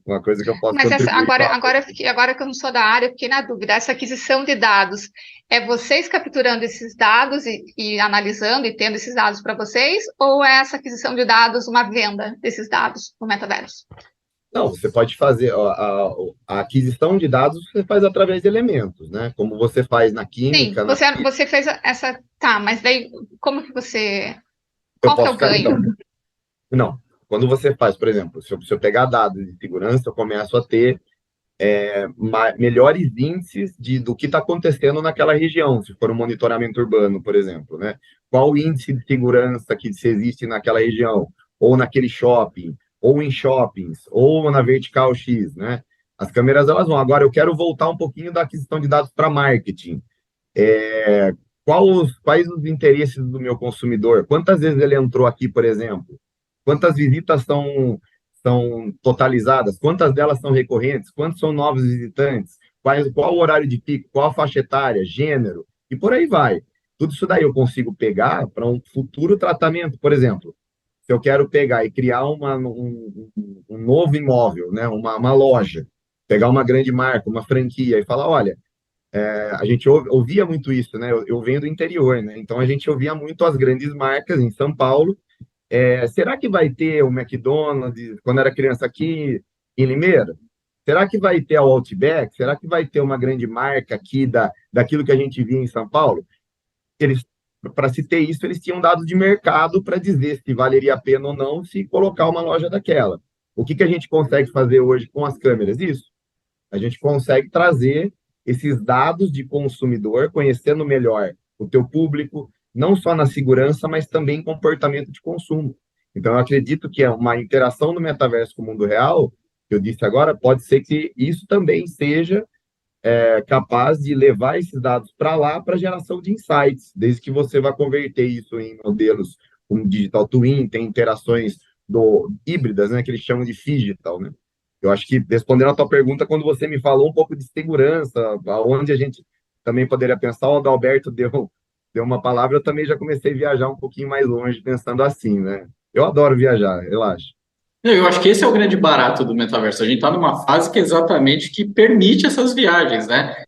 Uma coisa que eu posso Mas contribuir com a... agora que eu não sou da área, eu fiquei na dúvida. Essa aquisição de dados, é vocês capturando esses dados e analisando e tendo esses dados para vocês, ou é essa aquisição de dados uma venda desses dados no metaverso? Não, você pode fazer a aquisição de dados, você faz através de elementos, né? Como você faz na Sim, química, você fez essa. Tá, mas daí como que você. eu Qual que é posso o ficar, então, ganho? não. Quando você faz, por exemplo, se eu pegar dados de segurança, eu começo a ter melhores índices do que está acontecendo naquela região, se for um monitoramento urbano, por exemplo, né? Qual o índice de segurança que se existe naquela região, ou naquele shopping, ou em shoppings, ou na vertical X, né? As câmeras, elas vão. Agora, eu quero voltar um pouquinho da aquisição de dados para marketing. Quais os interesses do meu consumidor? Quantas vezes ele entrou aqui, por exemplo? Quantas visitas são totalizadas? Quantas delas são recorrentes? Quantos são novos visitantes? Qual o horário de pico? Qual a faixa etária? Gênero? E por aí vai. Tudo isso daí eu consigo pegar para um futuro tratamento. Por exemplo, se eu quero pegar e criar um novo imóvel, né? uma loja, pegar uma grande marca, uma franquia e falar, olha, a gente ouvia muito isso, né? Eu venho do interior, né? Então a gente ouvia muito as grandes marcas em São Paulo. Será que vai ter o McDonald's quando era criança aqui em Limeira? Será que vai ter o Outback? Será que vai ter uma grande marca aqui daquilo que a gente via em São Paulo? Eles, para se ter isso, eles tinham dados de mercado para dizer se valeria a pena ou não se colocar uma loja daquela. O que a gente consegue fazer hoje com as câmeras? Isso. A gente consegue trazer esses dados de consumidor, conhecendo melhor o teu público, não só na segurança, mas também em comportamento de consumo. Então, eu acredito que é uma interação do metaverso com o mundo real, que eu disse agora, pode ser que isso também seja capaz de levar esses dados para lá para geração de insights, desde que você vá converter isso em modelos como digital twin, tem interações híbridas, né, que eles chamam de phygital, né? Eu acho que, respondendo a tua pergunta, quando você me falou um pouco de segurança, aonde a gente também poderia pensar, o Adalberto deu uma palavra, eu também já comecei a viajar um pouquinho mais longe, pensando assim, né? Eu adoro viajar, relaxa. Eu acho que esse é o grande barato do metaverso. A gente está numa fase que é exatamente que permite essas viagens, né?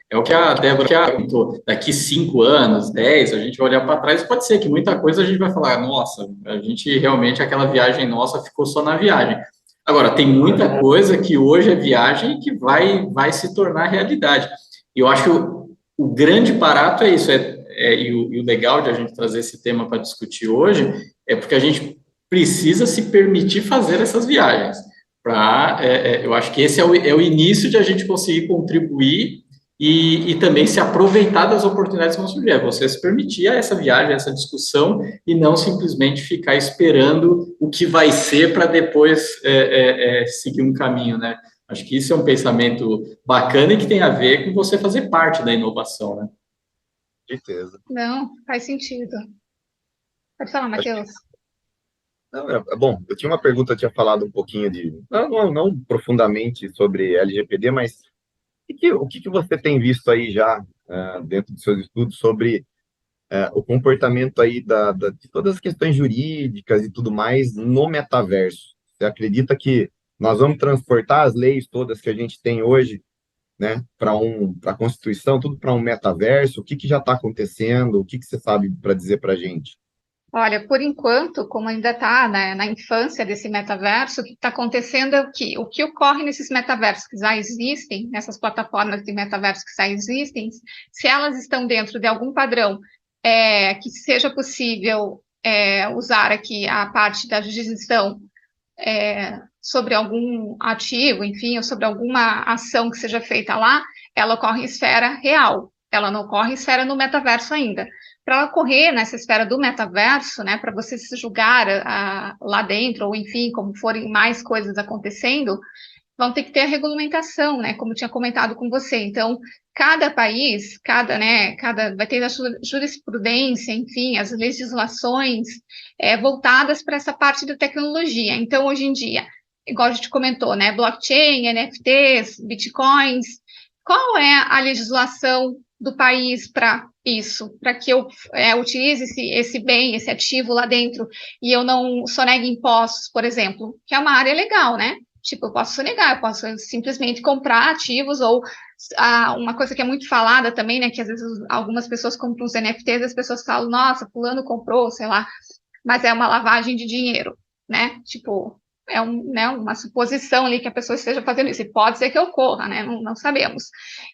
É o que a Débora comentou. Daqui 5 anos, 10, a gente vai olhar para trás, pode ser que muita coisa a gente vai falar, nossa, a gente realmente, aquela viagem nossa ficou só na viagem. Agora, tem muita coisa que hoje é viagem e que vai se tornar realidade. E eu acho que o grande barato é isso, e o legal de a gente trazer esse tema para discutir hoje é porque a gente precisa se permitir fazer essas viagens. Eu acho que esse é o início de a gente conseguir contribuir e também se aproveitar das oportunidades que vão surgir. É você se permitir essa viagem, essa discussão, e não simplesmente ficar esperando o que vai ser para depois seguir um caminho, né? Acho que isso é um pensamento bacana e que tem a ver com você fazer parte da inovação, né? Certeza. Não, faz sentido. Pode falar, Matheus. Não, bom, eu tinha uma pergunta, eu tinha falado um pouquinho não profundamente sobre LGPD, mas o que você tem visto aí já dentro dos seus estudos sobre o comportamento aí de todas as questões jurídicas e tudo mais no metaverso? Você acredita que nós vamos transportar as leis todas que a gente tem hoje, né, para a Constituição, tudo para um metaverso? O que já está acontecendo? O que você sabe para dizer para a gente? Olha, por enquanto, como ainda está, né, na infância desse metaverso, o que está acontecendo é o que ocorre nesses metaversos que já existem, nessas plataformas de metaverso que já existem, se elas estão dentro de algum padrão que seja possível usar aqui a parte da jurisdição sobre algum ativo, enfim, ou sobre alguma ação que seja feita lá, ela ocorre em esfera real, ela não ocorre em esfera no metaverso ainda. Para ocorrer nessa esfera do metaverso, né, para você se julgar lá dentro, ou enfim, como forem mais coisas acontecendo, vão ter que ter a regulamentação, né, como tinha comentado com você. Então, cada país, vai ter a sua jurisprudência, enfim, as legislações voltadas para essa parte da tecnologia. Então, hoje em dia, igual a gente comentou, né, blockchain, NFTs, bitcoins, qual é a legislação do país para isso, para que eu utilize esse bem, esse ativo lá dentro, e eu não sonegue impostos, por exemplo, que é uma área legal, né? Tipo, eu posso sonegar, eu posso simplesmente comprar ativos, ou uma coisa que é muito falada também, né, que às vezes algumas pessoas compram os NFTs, as pessoas falam, nossa, fulano comprou, sei lá, mas é uma lavagem de dinheiro, né? Tipo, é uma suposição ali que a pessoa esteja fazendo isso, e pode ser que ocorra, né? Não sabemos.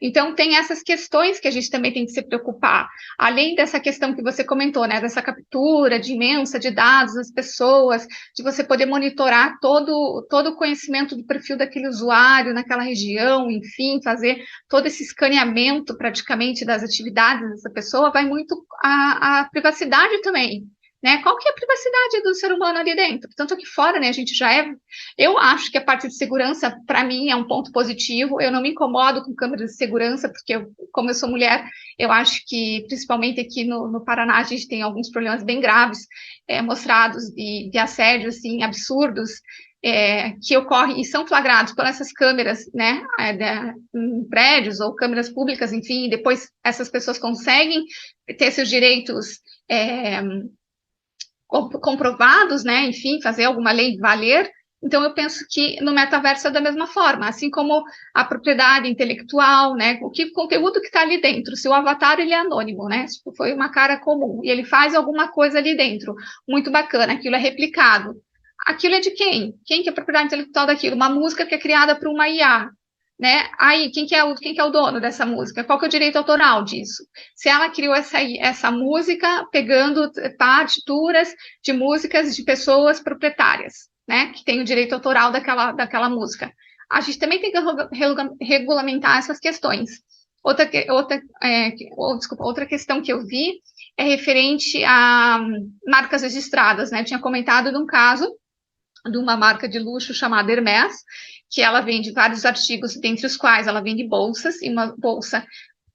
Então, tem essas questões que a gente também tem que se preocupar, além dessa questão que você comentou, né? Dessa captura imensa de dados das pessoas, de você poder monitorar todo o conhecimento do perfil daquele usuário naquela região, enfim, fazer todo esse escaneamento praticamente das atividades dessa pessoa, vai muito a privacidade também. Né? Qual que é a privacidade do ser humano ali dentro? Tanto aqui fora, né? A gente já é. Eu acho que a parte de segurança, para mim, é um ponto positivo. Eu não me incomodo com câmeras de segurança, porque como eu sou mulher, eu acho que, principalmente aqui no Paraná, a gente tem alguns problemas bem graves mostrados de assédio, assim, absurdos. Que ocorrem e são flagrados por essas câmeras, né, em prédios ou câmeras públicas, enfim, e depois essas pessoas conseguem ter seus direitos comprovados, né, enfim, fazer alguma lei valer. Então, eu penso que no metaverso é da mesma forma, assim como a propriedade intelectual, né, o conteúdo que está ali dentro, se o avatar ele é anônimo, né, tipo, foi uma cara comum, e ele faz alguma coisa ali dentro, muito bacana, aquilo é replicado. Aquilo é de quem? Quem que é a propriedade intelectual daquilo? Uma música que é criada por uma IA, né? Aí, quem que é o dono dessa música? Qual que é o direito autoral disso? Se ela criou essa música pegando partituras de músicas de pessoas proprietárias, né? Que tem o direito autoral daquela música. A gente também tem que regulamentar essas questões. Outra questão que eu vi é referente a marcas registradas, né? Eu tinha comentado de um caso de uma marca de luxo chamada Hermès, que ela vende vários artigos, dentre os quais ela vende bolsas, e uma bolsa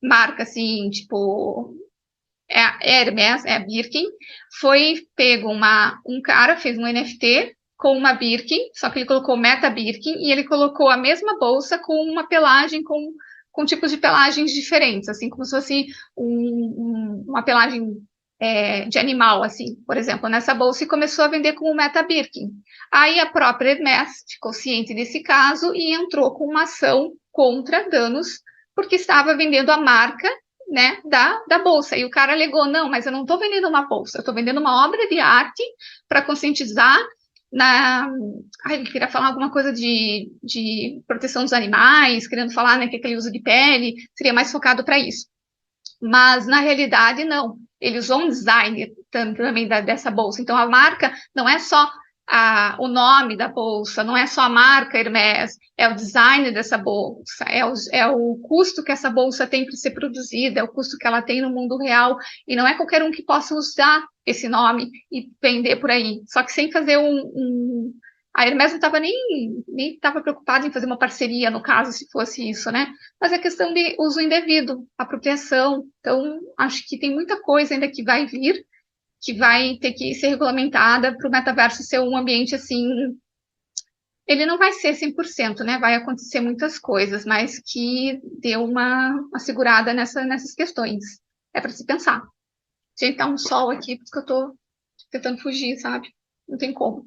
marca assim, tipo, a Hermès, é a Birkin, foi pego um cara, fez um NFT com uma Birkin, só que ele colocou Meta Birkin, e ele colocou a mesma bolsa com uma pelagem, com tipos de pelagens diferentes, assim, como se fosse uma pelagem de animal, assim, por exemplo, nessa bolsa, e começou a vender como Meta Birkin. Aí a própria Hermès ficou ciente desse caso e entrou com uma ação contra danos, porque estava vendendo a marca, né, da bolsa. E o cara alegou, não, mas eu não estou vendendo uma bolsa, eu estou vendendo uma obra de arte para conscientizar ele queria falar alguma coisa de proteção dos animais, querendo falar, né, que aquele uso de pele seria mais focado para isso. Mas, na realidade, não. Ele usou um design também dessa bolsa. Então, a marca não é só o nome da bolsa, não é só a marca Hermès, é o design dessa bolsa, é o custo que essa bolsa tem para ser produzida, é o custo que ela tem no mundo real, e não é qualquer um que possa usar esse nome e vender por aí. Só que sem fazer a Hermès não estava nem estava preocupada em fazer uma parceria, no caso, se fosse isso, né? Mas é questão de uso indevido, apropriação. Então, acho que tem muita coisa ainda que vai vir, que vai ter que ser regulamentada para o metaverso ser um ambiente assim. Ele não vai ser 100%, né? Vai acontecer muitas coisas, mas que dê uma segurada nessas questões. É para se pensar. Gente, tá um sol aqui, porque eu estou tentando fugir, sabe? Não tem como.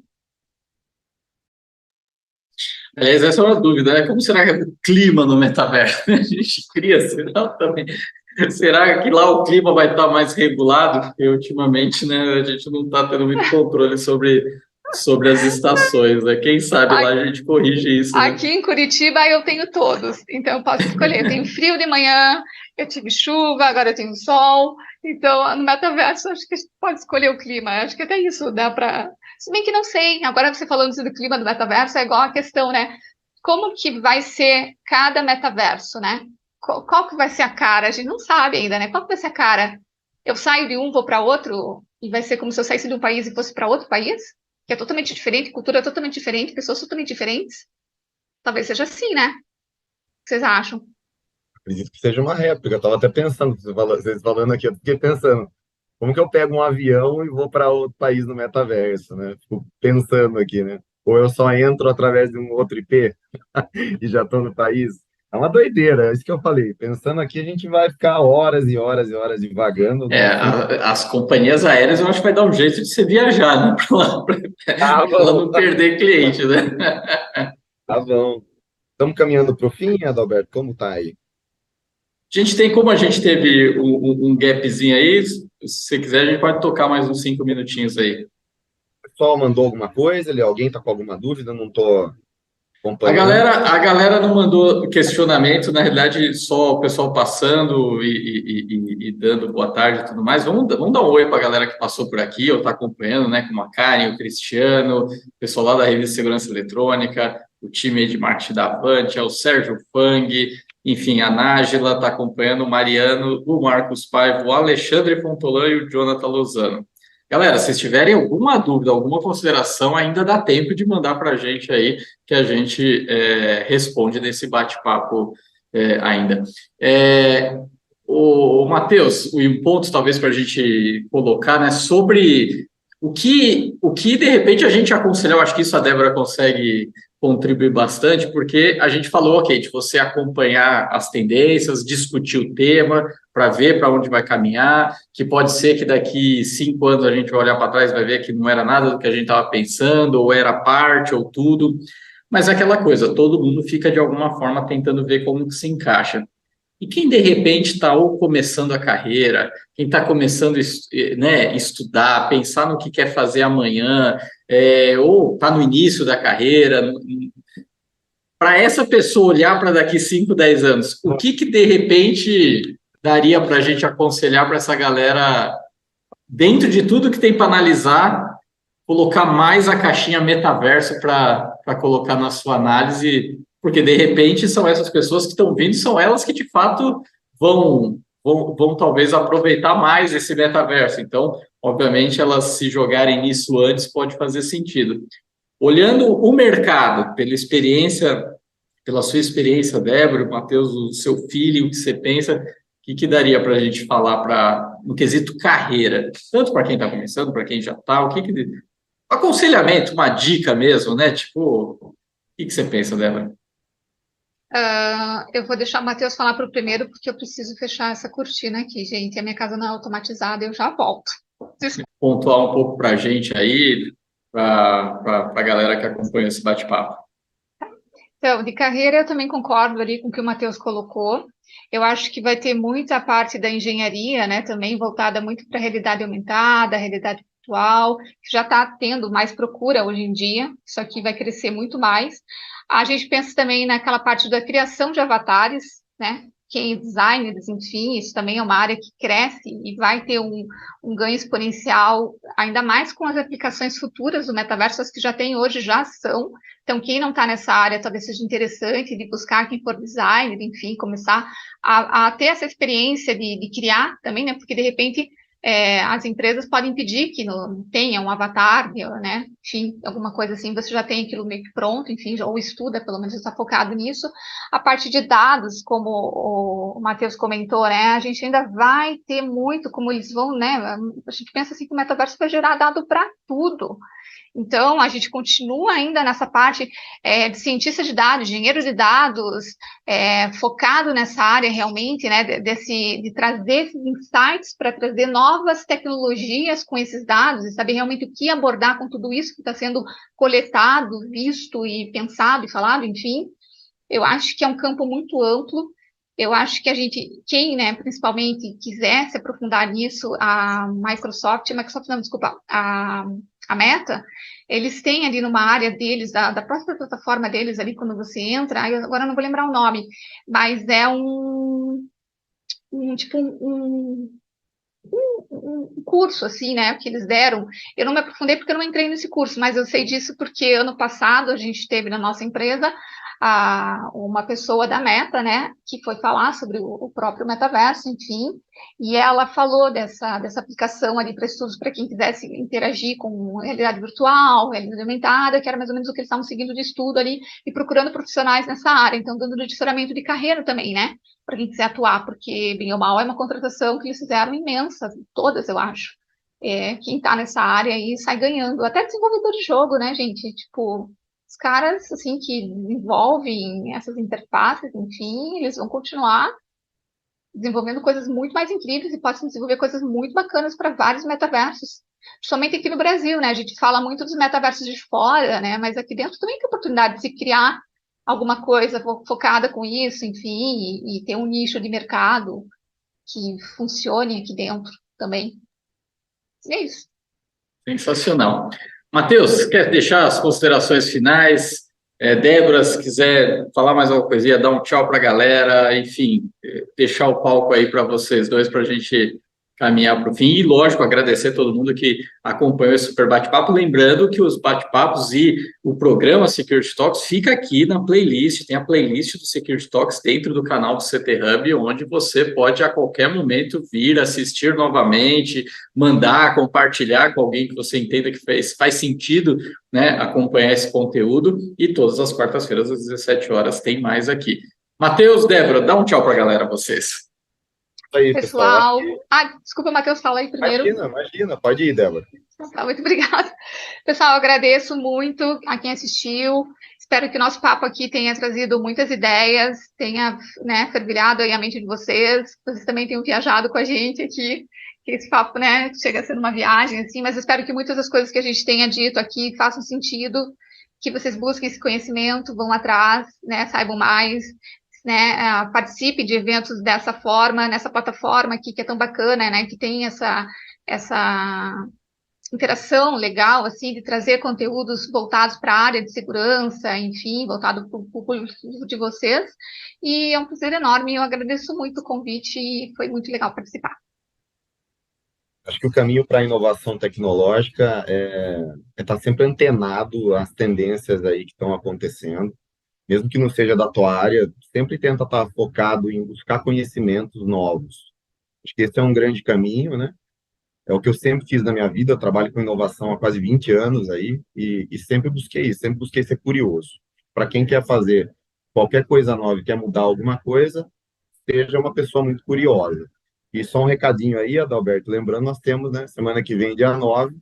Aliás, essa é uma dúvida, né? Como será que é o clima no metaverso? A gente cria, será também? Será que lá o clima vai estar mais regulado? Porque ultimamente, né, a gente não está tendo muito controle sobre as estações, né? Quem sabe lá a gente corrige isso, né? Aqui em Curitiba eu tenho todos, então eu posso escolher. Eu tenho frio de manhã, eu tive chuva, agora eu tenho sol. Então, no metaverso, acho que a gente pode escolher o clima. Acho que até isso dá para. Se bem que não sei, agora você falando do clima do metaverso, é igual a questão, né? Como que vai ser cada metaverso, né? Qual que vai ser a cara? A gente não sabe ainda, né? Qual que vai ser a cara? Eu saio de um, vou para outro, e vai ser como se eu saísse de um país e fosse para outro país? Que é totalmente diferente, cultura totalmente diferente, pessoas totalmente diferentes? Talvez seja assim, né? O que vocês acham? Acredito que seja uma réplica. Eu estava até pensando, vocês falando aqui, eu fiquei pensando, como que eu pego um avião e vou para outro país no metaverso, né? Fico pensando aqui, né? Ou eu só entro através de um outro IP e já estou no país. É uma doideira, é isso que eu falei. Pensando aqui, a gente vai ficar horas e horas e horas divagando no assunto. As companhias aéreas eu acho que vai dar um jeito de você viajar, né? Para Ah, ela vamos, não perder cliente, né? tá bom. Estamos caminhando para o fim, Adalberto? Como tá aí? A gente tem, como a gente teve um gapzinho aí, se você quiser, a gente pode tocar mais uns 5 minutinhos aí. O pessoal mandou alguma coisa? Alguém está com alguma dúvida? Não estou A acompanhando. galera, a galera não mandou questionamento, na realidade, só o pessoal passando e dando boa tarde e tudo mais. Vamos dar um oi para a galera que passou por aqui, ou está acompanhando, né? Como a Karen, o Cristiano, o pessoal lá da Revista Segurança Eletrônica, o time aí de marketing da Avante, é o Sérgio Fang, enfim, a Nájila está acompanhando, o Mariano, o Marcos Paiva, o Alexandre Fontolan e o Jonathan Lozano. Galera, se tiverem alguma dúvida, alguma consideração, ainda dá tempo de mandar para a gente aí, que a gente responde nesse bate-papo ainda. O Matheus, um ponto talvez para a gente colocar, né, sobre o que de repente a gente aconselhou, acho que isso a Débora consegue contribuir bastante, porque a gente falou, ok, de você acompanhar as tendências, discutir o tema, para ver para onde vai caminhar, que pode ser que daqui 5 anos a gente vai olhar para trás e vai ver que não era nada do que a gente estava pensando, ou era parte, ou tudo. Mas é aquela coisa, todo mundo fica de alguma forma tentando ver como que se encaixa. E quem de repente está ou começando a carreira, quem está começando né, estudar, pensar no que quer fazer amanhã, ou está no início da carreira, para essa pessoa olhar para daqui 5, 10 anos, o que de repente daria para a gente aconselhar para essa galera, dentro de tudo que tem para analisar, colocar mais a caixinha metaverso para colocar na sua análise, porque de repente são essas pessoas que estão vindo, são elas que de fato vão talvez aproveitar mais esse metaverso. Então, obviamente, elas se jogarem nisso antes pode fazer sentido. Olhando o mercado, pela sua experiência, Débora, Matheus, o seu filho, o que você pensa, o que daria para a gente falar no quesito carreira? Tanto para quem está começando, para quem já está, aconselhamento, uma dica mesmo, né? Tipo, o que você pensa, Débora? Eu vou deixar o Matheus falar para o primeiro, porque eu preciso fechar essa cortina aqui, gente. A minha casa não é automatizada, eu já volto. Pontuar um pouco para a gente aí, para a galera que acompanha esse bate-papo. Então, de carreira, eu também concordo ali com o que o Matheus colocou. Eu acho que vai ter muita parte da engenharia, né, também voltada muito para a realidade aumentada, a realidade virtual, que já está tendo mais procura hoje em dia. Isso aqui vai crescer muito mais. A gente pensa também naquela parte da criação de avatares, né? Quem designers, enfim, isso também é uma área que cresce e vai ter um ganho exponencial, ainda mais com as aplicações futuras do metaverso, as que já tem hoje já são. Então, quem não está nessa área talvez seja interessante de buscar quem for designer, enfim, começar a ter essa experiência de criar também, né? Porque de repente as empresas podem pedir que tenha um avatar, né? Enfim, alguma coisa assim, você já tem aquilo meio que pronto, enfim, ou estuda, pelo menos está focado nisso. A parte de dados, como o Matheus comentou, né? A gente ainda vai ter muito, como eles vão, né? A gente pensa assim que o metaverso vai gerar dado para tudo. Então, a gente continua ainda nessa parte de cientista de dados, engenheiro de dados, focado nessa área realmente, né, de trazer esses insights para trazer novas tecnologias com esses dados e saber realmente o que abordar com tudo isso que está sendo coletado, visto e pensado e falado, enfim. Eu acho que é um campo muito amplo. Eu acho que quem, né, principalmente quiser se aprofundar nisso, a Microsoft não, desculpa, a Meta, eles têm ali numa área deles, da própria plataforma deles ali, quando você entra, agora eu não vou lembrar o nome, mas é tipo um curso, assim, né, que eles deram. Eu não me aprofundei porque eu não entrei nesse curso, mas eu sei disso porque ano passado a gente teve na nossa empresa uma pessoa da Meta, né, que foi falar sobre o próprio metaverso, enfim, e ela falou dessa aplicação ali para estudos para quem quisesse interagir com realidade virtual, realidade aumentada, que era mais ou menos o que eles estavam seguindo de estudo ali e procurando profissionais nessa área, então dando direcionamento de carreira também, né, para quem quiser atuar, porque bem ou mal é uma contratação que eles fizeram imensa, todas eu acho. Quem está nessa área aí sai ganhando, até desenvolvedor de jogo, né, gente, tipo, os caras, assim, que desenvolvem essas interfaces, enfim, eles vão continuar desenvolvendo coisas muito mais incríveis e podem desenvolver coisas muito bacanas para vários metaversos. Principalmente aqui no Brasil, né? A gente fala muito dos metaversos de fora, né? Mas aqui dentro também tem oportunidade de se criar alguma coisa focada com isso, enfim, e ter um nicho de mercado que funcione aqui dentro também. E é isso. Sensacional. Matheus, quer deixar as considerações finais? Débora, se quiser falar mais alguma coisinha, dar um tchau para a galera, enfim, deixar o palco aí para vocês dois, para a gente caminhar para o fim. E, lógico, agradecer a todo mundo que acompanhou esse super bate-papo. Lembrando que os bate-papos e o programa Security Talks fica aqui na playlist. Tem a playlist do Security Talks dentro do canal do CT Hub, onde você pode a qualquer momento vir assistir novamente, mandar, compartilhar com alguém que você entenda que faz sentido, né, acompanhar esse conteúdo. E todas as quartas-feiras, às 17 horas, tem mais aqui. Matheus, Débora, dá um tchau para a galera, vocês. Aí, pessoal. Desculpa, Matheus, fala aí primeiro. Imagina, pode ir, Débora. Tá, muito obrigada. Pessoal, eu agradeço muito a quem assistiu. Espero que o nosso papo aqui tenha trazido muitas ideias, tenha, né, fervilhado aí a mente de vocês. Vocês também tenham viajado com a gente aqui, que esse papo, né, chega a ser uma viagem, assim, mas espero que muitas das coisas que a gente tenha dito aqui façam sentido, que vocês busquem esse conhecimento, vão atrás, né, saibam mais, né, participe de eventos dessa forma, nessa plataforma aqui que é tão bacana, né, que tem essa interação legal, assim, de trazer conteúdos voltados para a área de segurança, enfim, voltado para o público de vocês, e é um prazer enorme, eu agradeço muito o convite e foi muito legal participar. Acho que o caminho para a inovação tecnológica é estar sempre antenado às tendências aí que estão acontecendo, mesmo que não seja da tua área, sempre tenta estar focado em buscar conhecimentos novos. Acho que esse é um grande caminho, né? É o que eu sempre fiz na minha vida, eu trabalho com inovação há quase 20 anos aí, e sempre busquei isso, sempre busquei ser curioso. Para quem quer fazer qualquer coisa nova e quer mudar alguma coisa, seja uma pessoa muito curiosa. E só um recadinho aí, Adalberto, lembrando, nós temos, né, semana que vem, dia 9,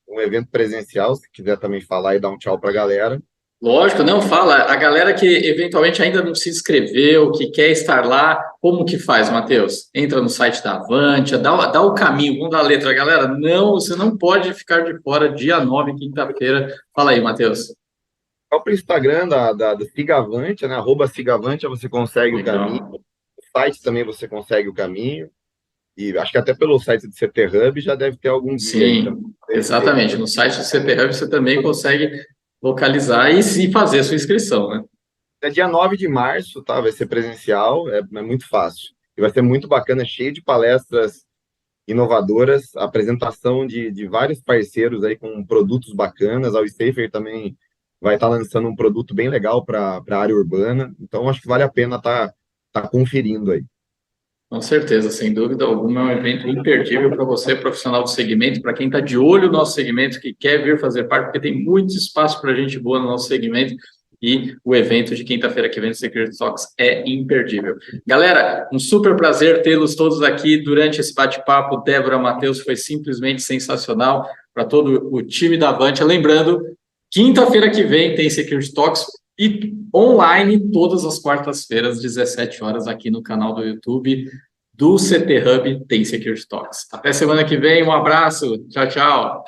um evento presencial, se quiser também falar e dar um tchau para a galera. Lógico, não, fala. A galera que eventualmente ainda não se inscreveu, que quer estar lá, como que faz, Matheus? Entra no site da Avantia, dá o caminho, vamos dar a letra. Galera, não, você não pode ficar de fora, dia 9, quinta-feira. Fala aí, Matheus. Para o Instagram da Sigavantia, né, @Sigavantia, você consegue o caminho. No site também você consegue o caminho. E acho que até pelo site do CT Hub já deve ter algum guia. Sim, então, exatamente. No site do CT Hub você também consegue localizar e sim fazer a sua inscrição, né? É dia 9 de março, tá? Vai ser presencial, é muito fácil. E vai ser muito bacana, cheio de palestras inovadoras, apresentação de vários parceiros aí com produtos bacanas. A WeSafer também vai estar lançando um produto bem legal para a área urbana. Então, acho que vale a pena tá conferindo aí. Com certeza, sem dúvida alguma, é um evento imperdível para você, profissional do segmento, para quem está de olho no nosso segmento, que quer vir fazer parte, porque tem muito espaço para gente boa no nosso segmento, e o evento de quinta-feira que vem do Security Talks é imperdível. Galera, um super prazer tê-los todos aqui durante esse bate-papo. Débora, Matheus, foi simplesmente sensacional para todo o time da Avantia. Lembrando, quinta-feira que vem tem Security Talks e online todas as quartas-feiras, 17 horas, aqui no canal do YouTube do CT Hub tem Security Talks. Até semana que vem, um abraço, tchau, tchau.